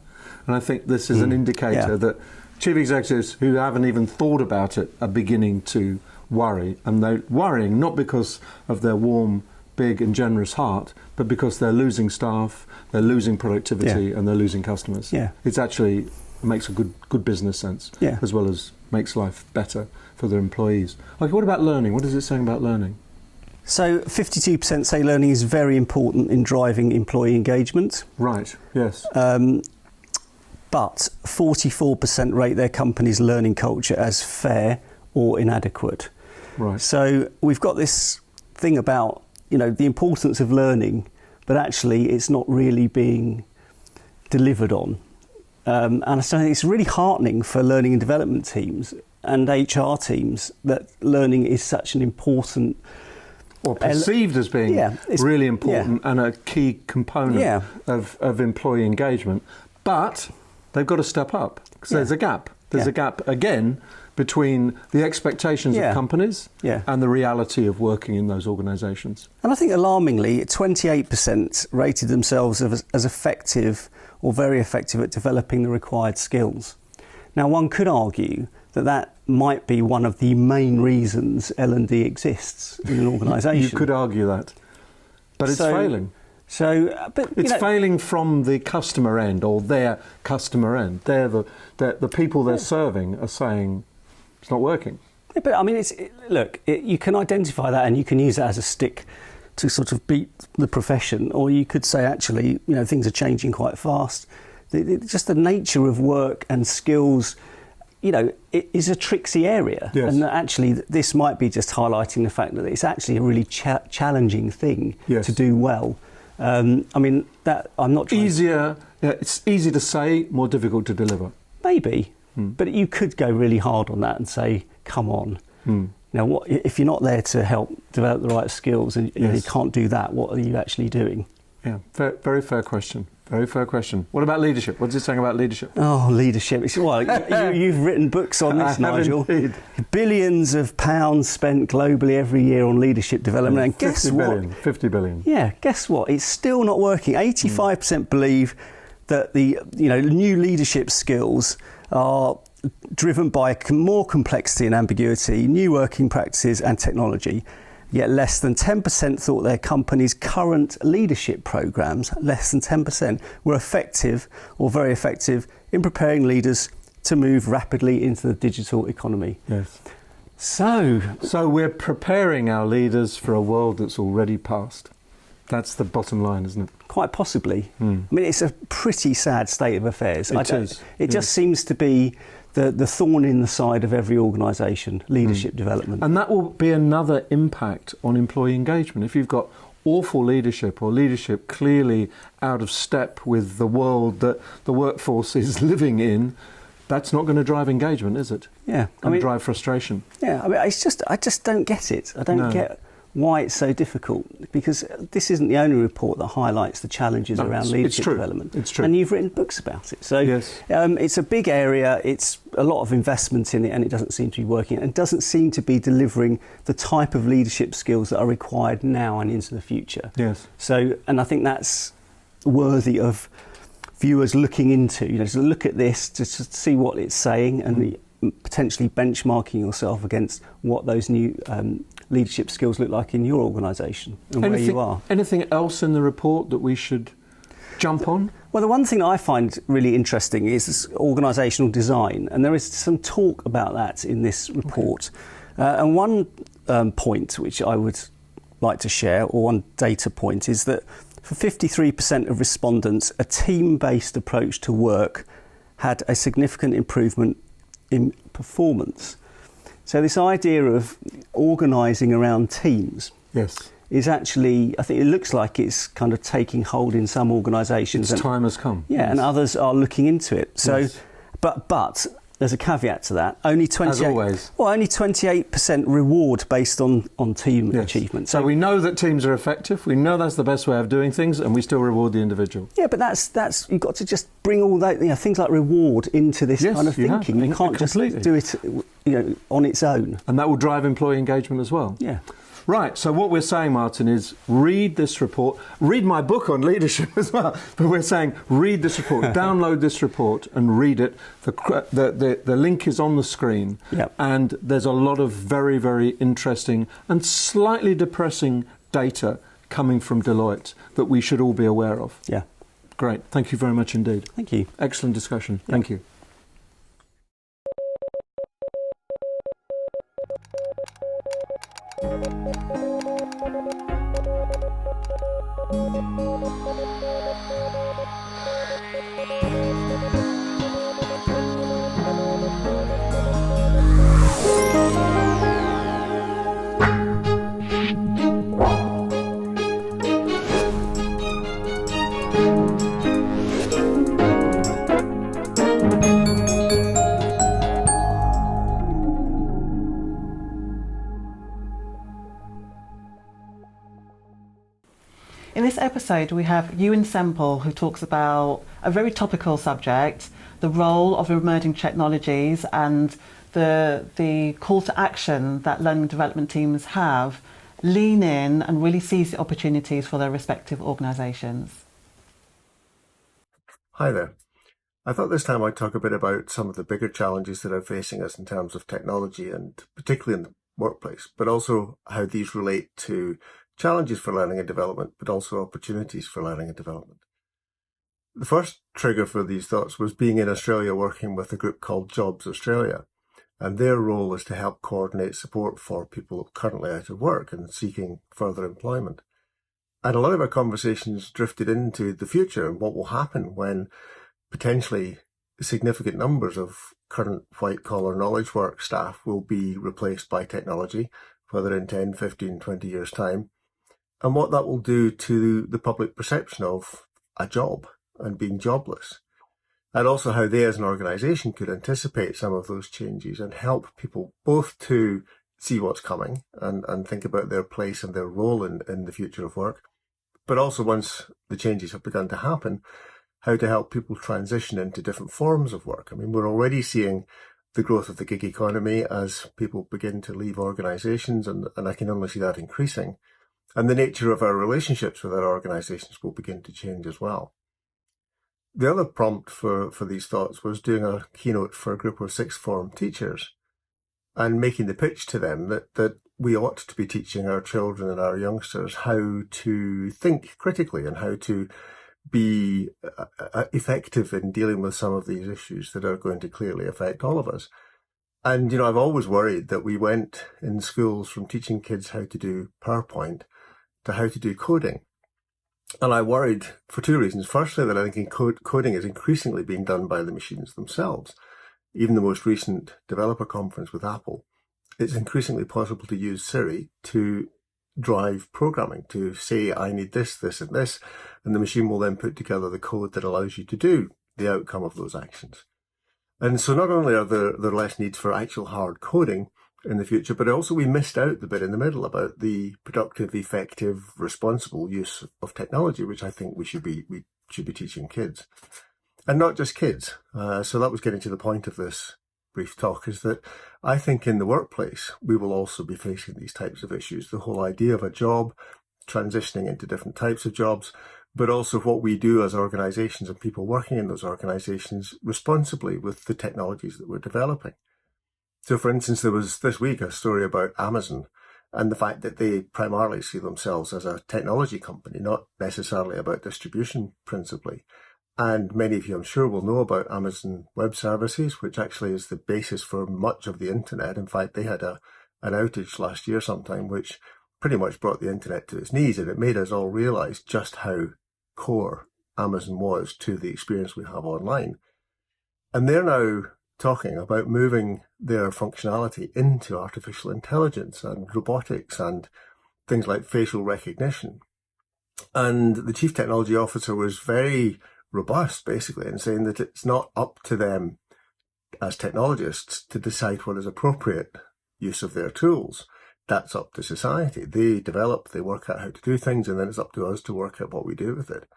And I think this is an indicator that chief executives who haven't even thought about it are beginning to worry. And they're worrying not because of their warm, big and generous heart, but because they're losing staff, they're losing productivity and they're losing customers. Yeah. It's actually makes a good business sense, as well as makes life better for their employees. Okay, what about learning? What is it saying about learning? So 52% say learning is very important in driving employee engagement. Right, yes. But 44% rate their company's learning culture as fair or inadequate. Right. So we've got this thing about, the importance of learning, but actually it's not really being delivered on. And so it's really heartening for learning and development teams and HR teams that learning is such an important... Or perceived as being really important and a key component of employee engagement. But they've got to step up because there's a gap. There's a gap, again, between the expectations of companies and the reality of working in those organisations. And I think alarmingly, 28% rated themselves as effective or very effective at developing the required skills. Now, one could argue that might be one of the main reasons L&D exists in an organisation. You could argue that. But it's failing. But it's failing from the customer end or their customer end. They're the people they're serving are saying it's not working. Yeah, but I mean, you can identify that and you can use that as a stick to sort of beat the profession, or you could say actually, things are changing quite fast. Just the nature of work and skills, it is a tricksy area. Yes. And actually, this might be just highlighting the fact that it's actually a really challenging thing to do well. I'm not easier. It's easy to say, more difficult to deliver. Maybe, but you could go really hard on that and say, "Come on, now if you're not there to help develop the right skills and you can't do that? What are you actually doing?" Yeah, very fair question. Very fair question. What about leadership? What's it saying about leadership? Oh, leadership. You've written books on this, Nigel. Indeed. Billions of pounds spent globally every year on leadership development. And guess what? 50 billion. Yeah, guess what? It's still not working. 85% believe that the new leadership skills are driven by more complexity and ambiguity, new working practices and technology. Yet less than 10% thought their company's current leadership programmes, less than 10%, were effective or very effective in preparing leaders to move rapidly into the digital economy. Yes. So we're preparing our leaders for a world that's already past. That's the bottom line, isn't it? Quite possibly. I mean, it's a pretty sad state of affairs. It just seems to be the thorn in the side of every organisation, leadership development. And that will be another impact on employee engagement. If you've got awful leadership or leadership clearly out of step with the world that the workforce is living in, that's not going to drive engagement, is it? Yeah. It's going to drive frustration. Yeah, I just don't get it. I don't get why it's so difficult, because this isn't the only report that highlights the challenges around leadership development. It's true. And you've written books about it. So it's a big area, it's a lot of investment in it, and it doesn't seem to be working. And it doesn't seem to be delivering the type of leadership skills that are required now and into the future. Yes. So, and I think that's worthy of viewers looking into, to look at this, to see what it's saying and potentially benchmarking yourself against what those new leadership skills look like in your organisation and where you are. Anything else in the report that we should jump on? Well, the one thing I find really interesting is this organisational design, and there is some talk about that in this report. And one point which I would like to share, or one data point, is that for 53% of respondents, a team-based approach to work had a significant improvement in performance. So this idea of organising around teams is actually, I think it looks like it's kind of taking hold in some organisations. Its time has come. Yeah, and others are looking into it. So, but there's a caveat to that. Only 28%. As always. Well, only 28% reward based on team achievement. So we know that teams are effective. We know that's the best way of doing things, and we still reward the individual. Yeah, but that's you've got to just bring all that, things like reward into this kind of thinking. You can't just do it, on its own. And that will drive employee engagement as well. Yeah. Right, so what we're saying, Martin, is read this report, read my book on leadership as well, but we're saying read this report, download this report and read it. The link is on the screen, and there's a lot of very, very interesting and slightly depressing data coming from Deloitte that we should all be aware of. Yeah. Great, thank you very much indeed. Thank you. Excellent discussion, thank you. In this episode, we have Ewan Semple, who talks about a very topical subject, the role of emerging technologies and the call to action that learning and development teams have. Lean in and really seize the opportunities for their respective organisations. Hi there. I thought this time I'd talk a bit about some of the bigger challenges that are facing us in terms of technology, and particularly in the workplace, but also how these relate to challenges for learning and development, but also opportunities for learning and development. The first trigger for these thoughts was being in Australia working with a group called Jobs Australia, and their role is to help coordinate support for people currently out of work and seeking further employment. And a lot of our conversations drifted into the future and what will happen when potentially significant numbers of current white-collar knowledge work staff will be replaced by technology, whether in 10, 15, 20 years' time, and what that will do to the public perception of a job and being jobless. And also how they as an organisation could anticipate some of those changes and help people both to see what's coming and think about their place and their role in the future of work, but also once the changes have begun to happen, how to help people transition into different forms of work. I mean, we're already seeing the growth of the gig economy as people begin to leave organisations, and I can only see that increasing. And the nature of our relationships with our organisations will begin to change as well. The other prompt for these thoughts was doing a keynote for a group of sixth form teachers and making the pitch to them that we ought to be teaching our children and our youngsters how to think critically and how to be effective in dealing with some of these issues that are going to clearly affect all of us. And, I've always worried that we went in schools from teaching kids how to do PowerPoint to how to do coding. And I worried for two reasons. Firstly, that I think coding is increasingly being done by the machines themselves. Even the most recent developer conference with Apple, it's increasingly possible to use Siri to drive programming, to say, I need this, this, and this, and the machine will then put together the code that allows you to do the outcome of those actions. And so not only are there less needs for actual hard coding in the future, but also we missed out the bit in the middle about the productive, effective, responsible use of technology, which I think we should be teaching kids. And not just kids. So that was getting to the point of this brief talk, is that I think in the workplace, we will also be facing these types of issues. The whole idea of a job, transitioning into different types of jobs, but also what we do as organisations and people working in those organisations responsibly with the technologies that we're developing. So, for instance, there was this week a story about Amazon and the fact that they primarily see themselves as a technology company, not necessarily about distribution principally. And many of you, I'm sure, will know about Amazon Web Services, which actually is the basis for much of the internet. In fact, they had an outage last year sometime, which pretty much brought the internet to its knees, and it made us all realise just how core Amazon was to the experience we have online. And they're now talking about moving their functionality into artificial intelligence and robotics and things like facial recognition. And the chief technology officer was very robust, basically, in saying that it's not up to them as technologists to decide what is appropriate use of their tools. That's up to society. They develop, they work out how to do things, and then it's up to us to work out what we do with it.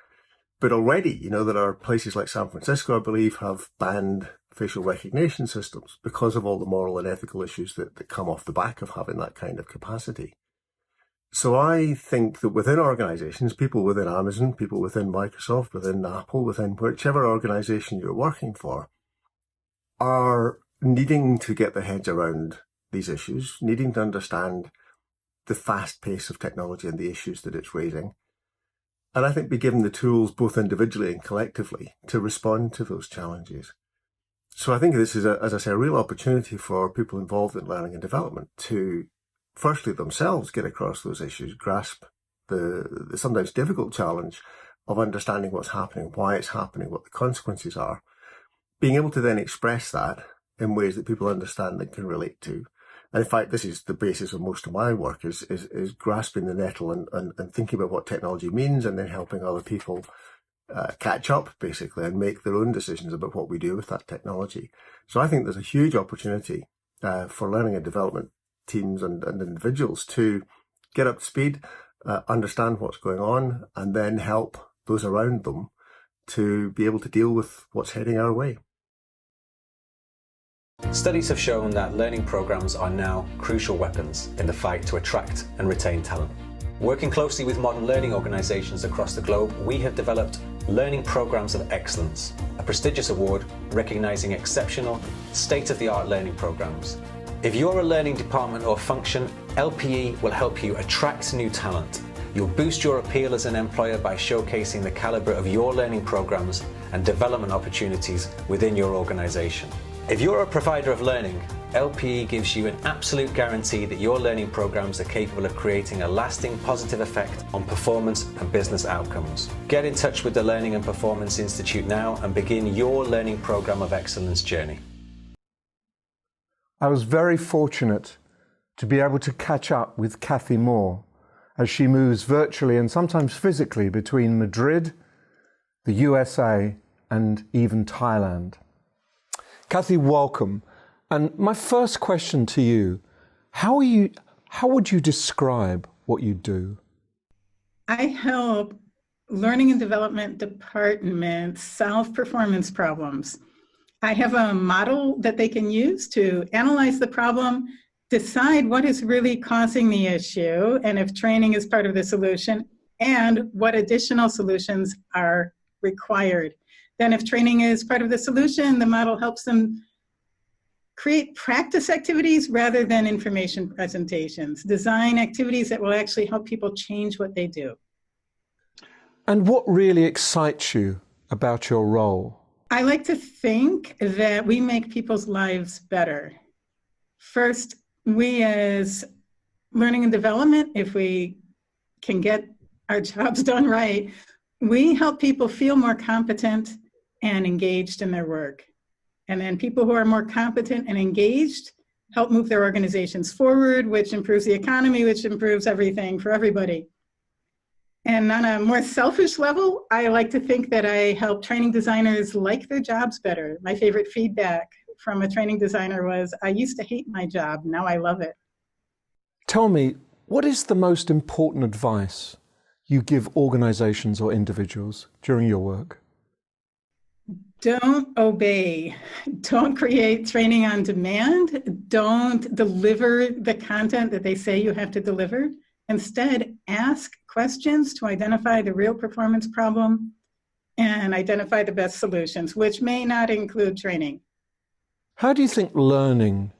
But already, there are places like San Francisco, I believe, have banned facial recognition systems because of all the moral and ethical issues that come off the back of having that kind of capacity. So I think that within organizations, people within Amazon, people within Microsoft, within Apple, within whichever organization you're working for, are needing to get their heads around these issues, needing to understand the fast pace of technology and the issues that it's raising. And I think be given the tools, both individually and collectively, to respond to those challenges. So I think this is, as I say, a real opportunity for people involved in learning and development to, firstly, themselves get across those issues, grasp the sometimes difficult challenge of understanding what's happening, why it's happening, what the consequences are, being able to then express that in ways that people understand and can relate to. And in fact, this is the basis of most of my work, is grasping the nettle and thinking about what technology means, and then helping other people catch up, basically, and make their own decisions about what we do with that technology. So I think there's a huge opportunity for learning and development teams and individuals to get up to speed, understand what's going on, and then help those around them to be able to deal with what's heading our way. Studies have shown that learning programs are now crucial weapons in the fight to attract and retain talent. Working closely with modern learning organizations across the globe, we have developed Learning Programs of Excellence, a prestigious award recognizing exceptional, state-of-the-art learning programs. If you're a learning department or function, LPE will help you attract new talent. You'll boost your appeal as an employer by showcasing the caliber of your learning programs and development opportunities within your organization. If you're a provider of learning, LPE gives you an absolute guarantee that your learning programs are capable of creating a lasting positive effect on performance and business outcomes. Get in touch with the Learning and Performance Institute now and begin your Learning Program of Excellence journey. I was very fortunate to be able to catch up with Kathy Moore as she moves virtually and sometimes physically between Madrid, the USA, and even Thailand. Kathy, welcome. And my first question to you, how would you describe what you do? I help learning and development departments solve performance problems. I have a model that they can use to analyze the problem, decide what is really causing the issue, and if training is part of the solution, and what additional solutions are required. Then if training is part of the solution, the model helps them create practice activities rather than information presentations, design activities that will actually help people change what they do. And what really excites you about your role? I like to think that we make people's lives better. First, we as learning and development, if we can get our jobs done right, we help people feel more competent and engaged in their work. And then people who are more competent and engaged help move their organizations forward, which improves the economy, which improves everything for everybody. And on a more selfish level, I like to think that I help training designers like their jobs better. My favorite feedback from a training designer was, I used to hate my job, now I love it. Tell me, what is the most important advice you give organizations or individuals during your work? Don't obey. Don't create training on demand. Don't deliver the content that they say you have to deliver. Instead, ask questions to identify the real performance problem and identify the best solutions, which may not include training. How do you think learning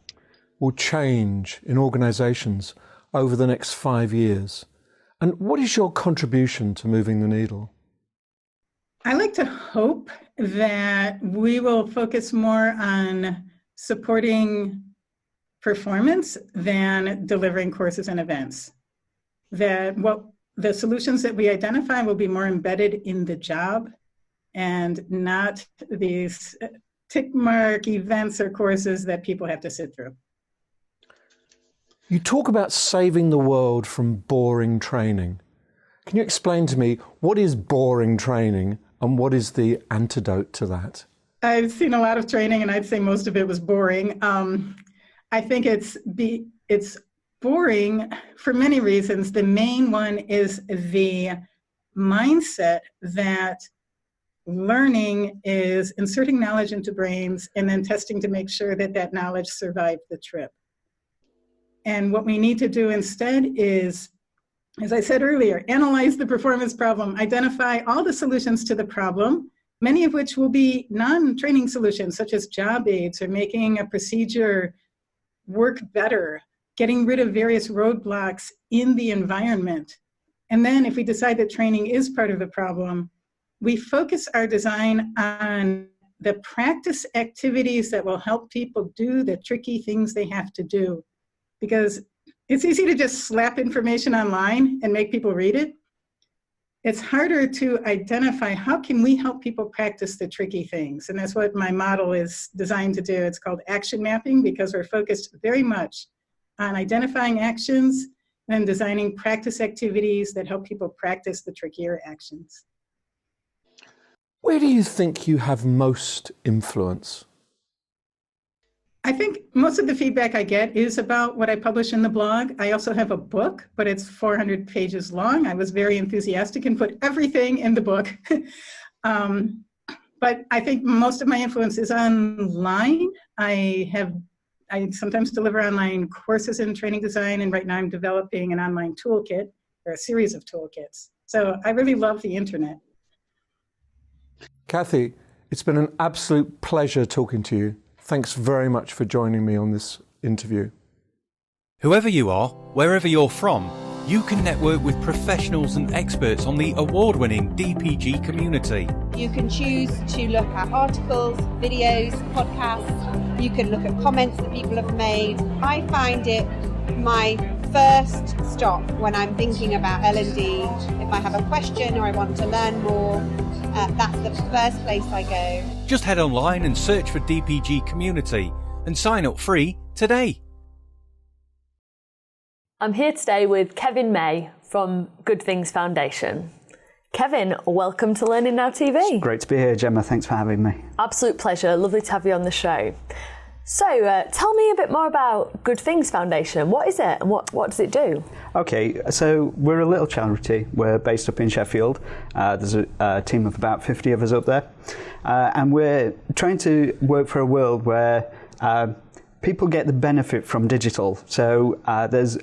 will change in organizations over the next 5 years? And what is your contribution to moving the needle? I like to hope that we will focus more on supporting performance than delivering courses and events. That what the solutions that we identify will be more embedded in the job and not these tick mark events or courses that people have to sit through. You talk about saving the world from boring training. Can you explain to me what is boring training and what is the antidote to that? I've seen a lot of training, and I'd say most of it was boring. I think it's boring for many reasons. The main one is the mindset that learning is inserting knowledge into brains and then testing to make sure that that knowledge survived the trip. And what we need to do instead is, as I said earlier, analyze the performance problem, identify all the solutions to the problem, many of which will be non-training solutions, such as job aids or making a procedure work better, getting rid of various roadblocks in the environment. And then if we decide that training is part of the problem, we focus our design on the practice activities that will help people do the tricky things they have to do. Because it's easy to just slap information online and make people read it. It's harder to identify how can we help people practice the tricky things. And that's what my model is designed to do. It's called action mapping, because we're focused very much on identifying actions and designing practice activities that help people practice the trickier actions. Where do you think you have most influence? I think most of the feedback I get is about what I publish in the blog. I also have a book, but it's 400 pages long. I was very enthusiastic and put everything in the book. But I think most of my influence is online. I sometimes deliver online courses in training design, and right now I'm developing an online toolkit, or a series of toolkits. So I really love the internet. Kathy, it's been an absolute pleasure talking to you. Thanks very much for joining me on this interview. Whoever you are, wherever you're from, you can network with professionals and experts on the award-winning DPG community. You can choose to look at articles, videos, podcasts. You can look at comments that people have made. I find it my first stop when I'm thinking about L&D. If I have a question or I want to learn more, that's the first place I go. Just head online and search for DPG Community and sign up free today. I'm here today with Kevin May from Good Things Foundation. Kevin, welcome to Learning Now TV. It's great to be here, Gemma. Thanks for having me. Absolute pleasure. Lovely to have you on the show. So, tell me a bit more about Good Things Foundation. What is it and what does it do? Okay, so we're a little charity. We're based up in Sheffield. There's a team of about 50 of us up there. And we're trying to work for a world where people get the benefit from digital. So there's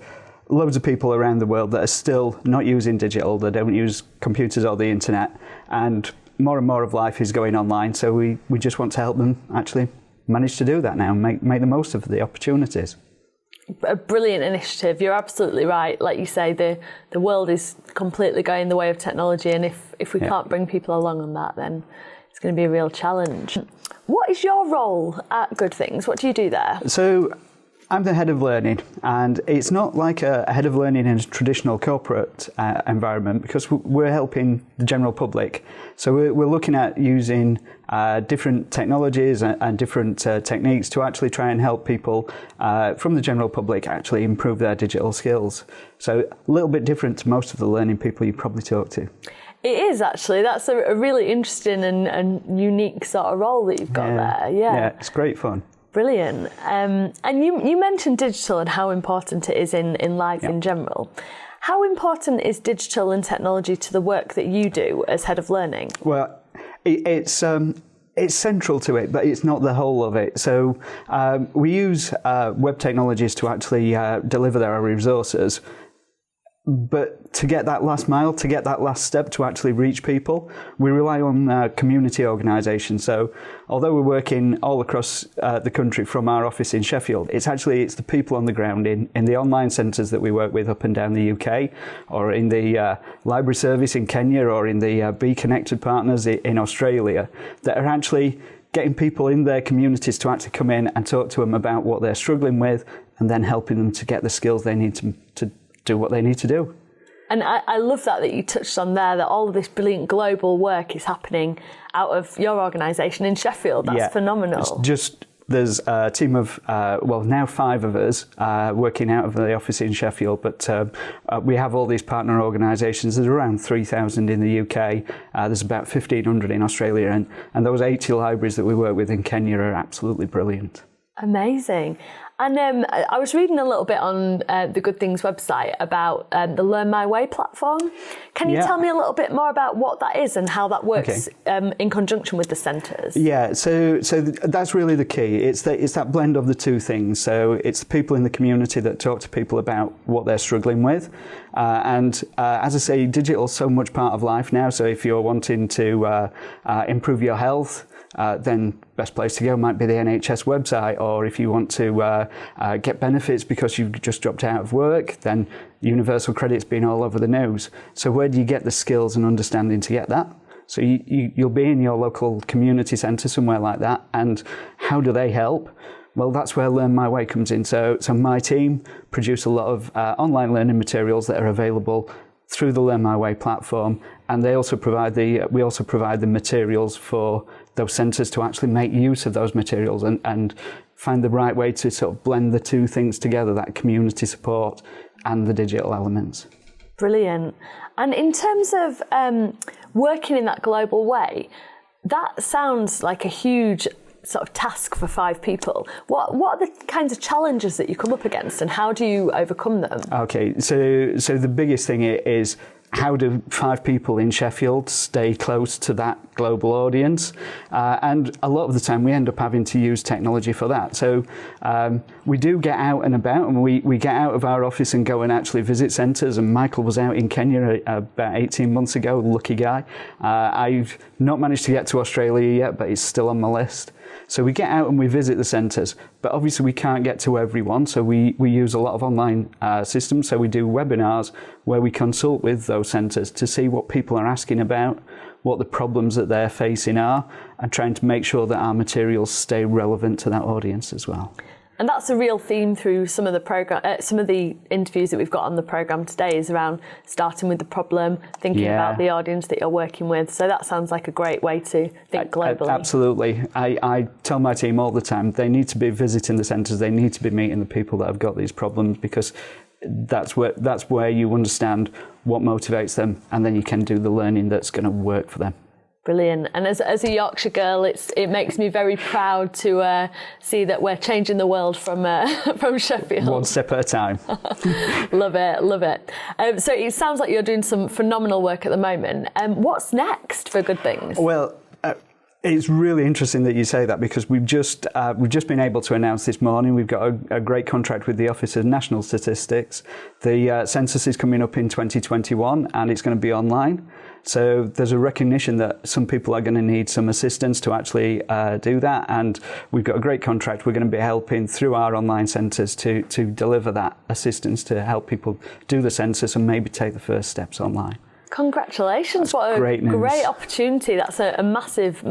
loads of people around the world that are still not using digital. They don't use computers or the internet. And more of life is going online. So we just want to help them actually manage to do that now and make the most of the opportunities. A brilliant initiative. You're absolutely right. Like you say, the world is completely going the way of technology, and if we can't bring people along on that, then it's going to be a real challenge. What is your role at Good Things? What do you do there? So I'm the head of learning, and it's not like a head of learning in a traditional corporate environment, because we're helping the general public. So we're looking at using different technologies and different techniques to actually try and help people from the general public actually improve their digital skills. So a little bit different to most of the learning people you probably talk to. It is actually. That's a really interesting and unique sort of role that you've got there. Yeah, it's great fun. Brilliant. And you mentioned digital and how important it is in life in general. How important is digital and technology to the work that you do as head of learning? Well, it's central to it, but it's not the whole of it. So we use web technologies to actually deliver our resources. But to get that last mile, to get that last step to actually reach people, we rely on community organisations. So although we're working all across the country from our office in Sheffield, it's the people on the ground in the online centres that we work with up and down the UK, or in the library service in Kenya, or in the Be Connected partners in Australia, that are actually getting people in their communities to actually come in and talk to them about what they're struggling with, and then helping them to get the skills they need to do what they need to do. And I love that you touched on there, that all of this brilliant global work is happening out of your organisation in Sheffield. That's phenomenal. It's just there's a team of, now 5 of us working out of the office in Sheffield, but we have all these partner organisations. There's around 3,000 in the UK. There's about 1,500 in Australia, and those 80 libraries that we work with in Kenya are absolutely brilliant. Amazing. And I was reading a little bit on the Good Things website about the Learn My Way platform. Can you tell me a little bit more about what that is and how that works in conjunction with the centres? Yeah, so that's really the key. It's that blend of the two things. So it's the people in the community that talk to people about what they're struggling with. And as I say, digital's so much part of life now. So if you're wanting to improve your health, then best place to go might be the NHS website, or if you want to get benefits because you've just dropped out of work, then universal credit's been all over the news. So where do you get the skills and understanding to get that? So you'll be in your local community centre somewhere like that, and how do they help? Well, that's where Learn My Way comes in. So my team produce a lot of online learning materials that are available through the Learn My Way platform, and we also provide the materials for those centres to actually make use of those materials and find the right way to sort of blend the two things together, that community support and the digital elements. Brilliant. And in terms of working in that global way, that sounds like a huge sort of task for 5 people. What are the kinds of challenges that you come up against, and how do you overcome them? Okay, so the biggest thing is, how do 5 people in Sheffield stay close to that global audience? And a lot of the time we end up having to use technology for that. So we do get out and about, and we get out of our office and go and actually visit centres. And Michael was out in Kenya about 18 months ago, lucky guy. I've not managed to get to Australia yet, but it's still on my list. So we get out and we visit the centres, but obviously we can't get to everyone, so we use a lot of online systems. So we do webinars where we consult with those centres to see what people are asking about, what the problems that they're facing are, and trying to make sure that our materials stay relevant to that audience as well. And that's a real theme through some of the interviews that we've got on the programme today, is around starting with the problem, thinking about the audience that you're working with. So that sounds like a great way to think globally. Absolutely. I tell my team all the time, they need to be visiting the centres, they need to be meeting the people that have got these problems, because that's where you understand what motivates them, and then you can do the learning that's going to work for them. Brilliant. And as a Yorkshire girl, it makes me very proud to see that we're changing the world from Sheffield. One step at a time. Love it, love it. So it sounds like you're doing some phenomenal work at the moment. What's next for Good Things? Well, it's really interesting that you say that, because we've just been able to announce this morning we've got a great contract with the Office of National Statistics. The census is coming up in 2021, and it's going to be online. So there's a recognition that some people are going to need some assistance to actually do that, and we've got a great contract. We're going to be helping through our online centres to deliver that assistance to help people do the census and maybe take the first steps online. Congratulations. What a great opportunity. That's a massive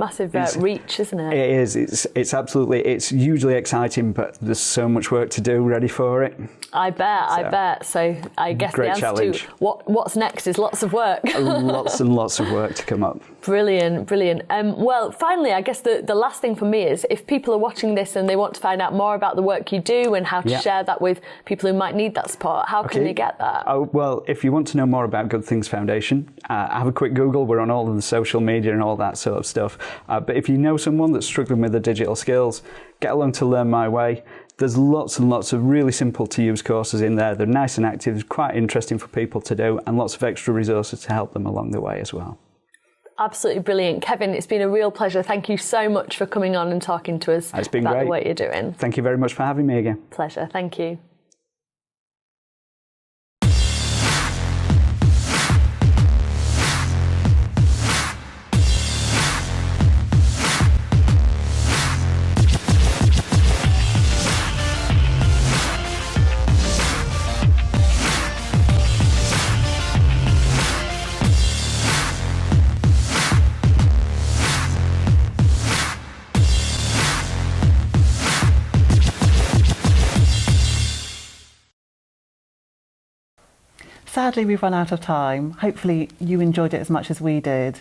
reach, isn't it? It is. It's absolutely, it's hugely exciting, but there's so much work to do ready for it. I bet. So I guess the answer to what's next is lots of work. Lots and lots of work to come up. Brilliant. Well, finally, I guess the last thing for me is, if people are watching this and they want to find out more about the work you do and how to share that with people who might need that support, how can they get that? Well, if you want to know more about Good Things Foundation, have a quick Google. We're on all of the social media and all that sort of stuff. But if you know someone that's struggling with the digital skills, get along to Learn My Way. There's lots and lots of really simple to use courses in there. They're nice and active, quite interesting for people to do, and lots of extra resources to help them along the way as well. Absolutely brilliant. Kevin, it's been a real pleasure. Thank you so much for coming on and talking to us about the work you're doing. Thank you very much for having me again. Pleasure. Thank you. Sadly, we've run out of time. Hopefully you enjoyed it as much as we did.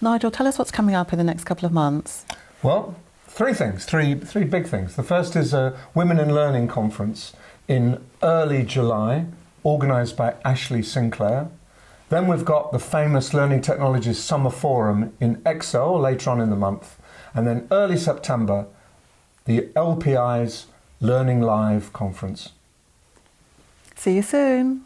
Nigel, tell us what's coming up in the next couple of months. Well, three big things. The first is a Women in Learning conference in early July, organised by Ashley Sinclair. Then we've got the famous Learning Technologies Summer Forum in Excel later on in the month. And then early September, the LPI's Learning Live conference. See you soon.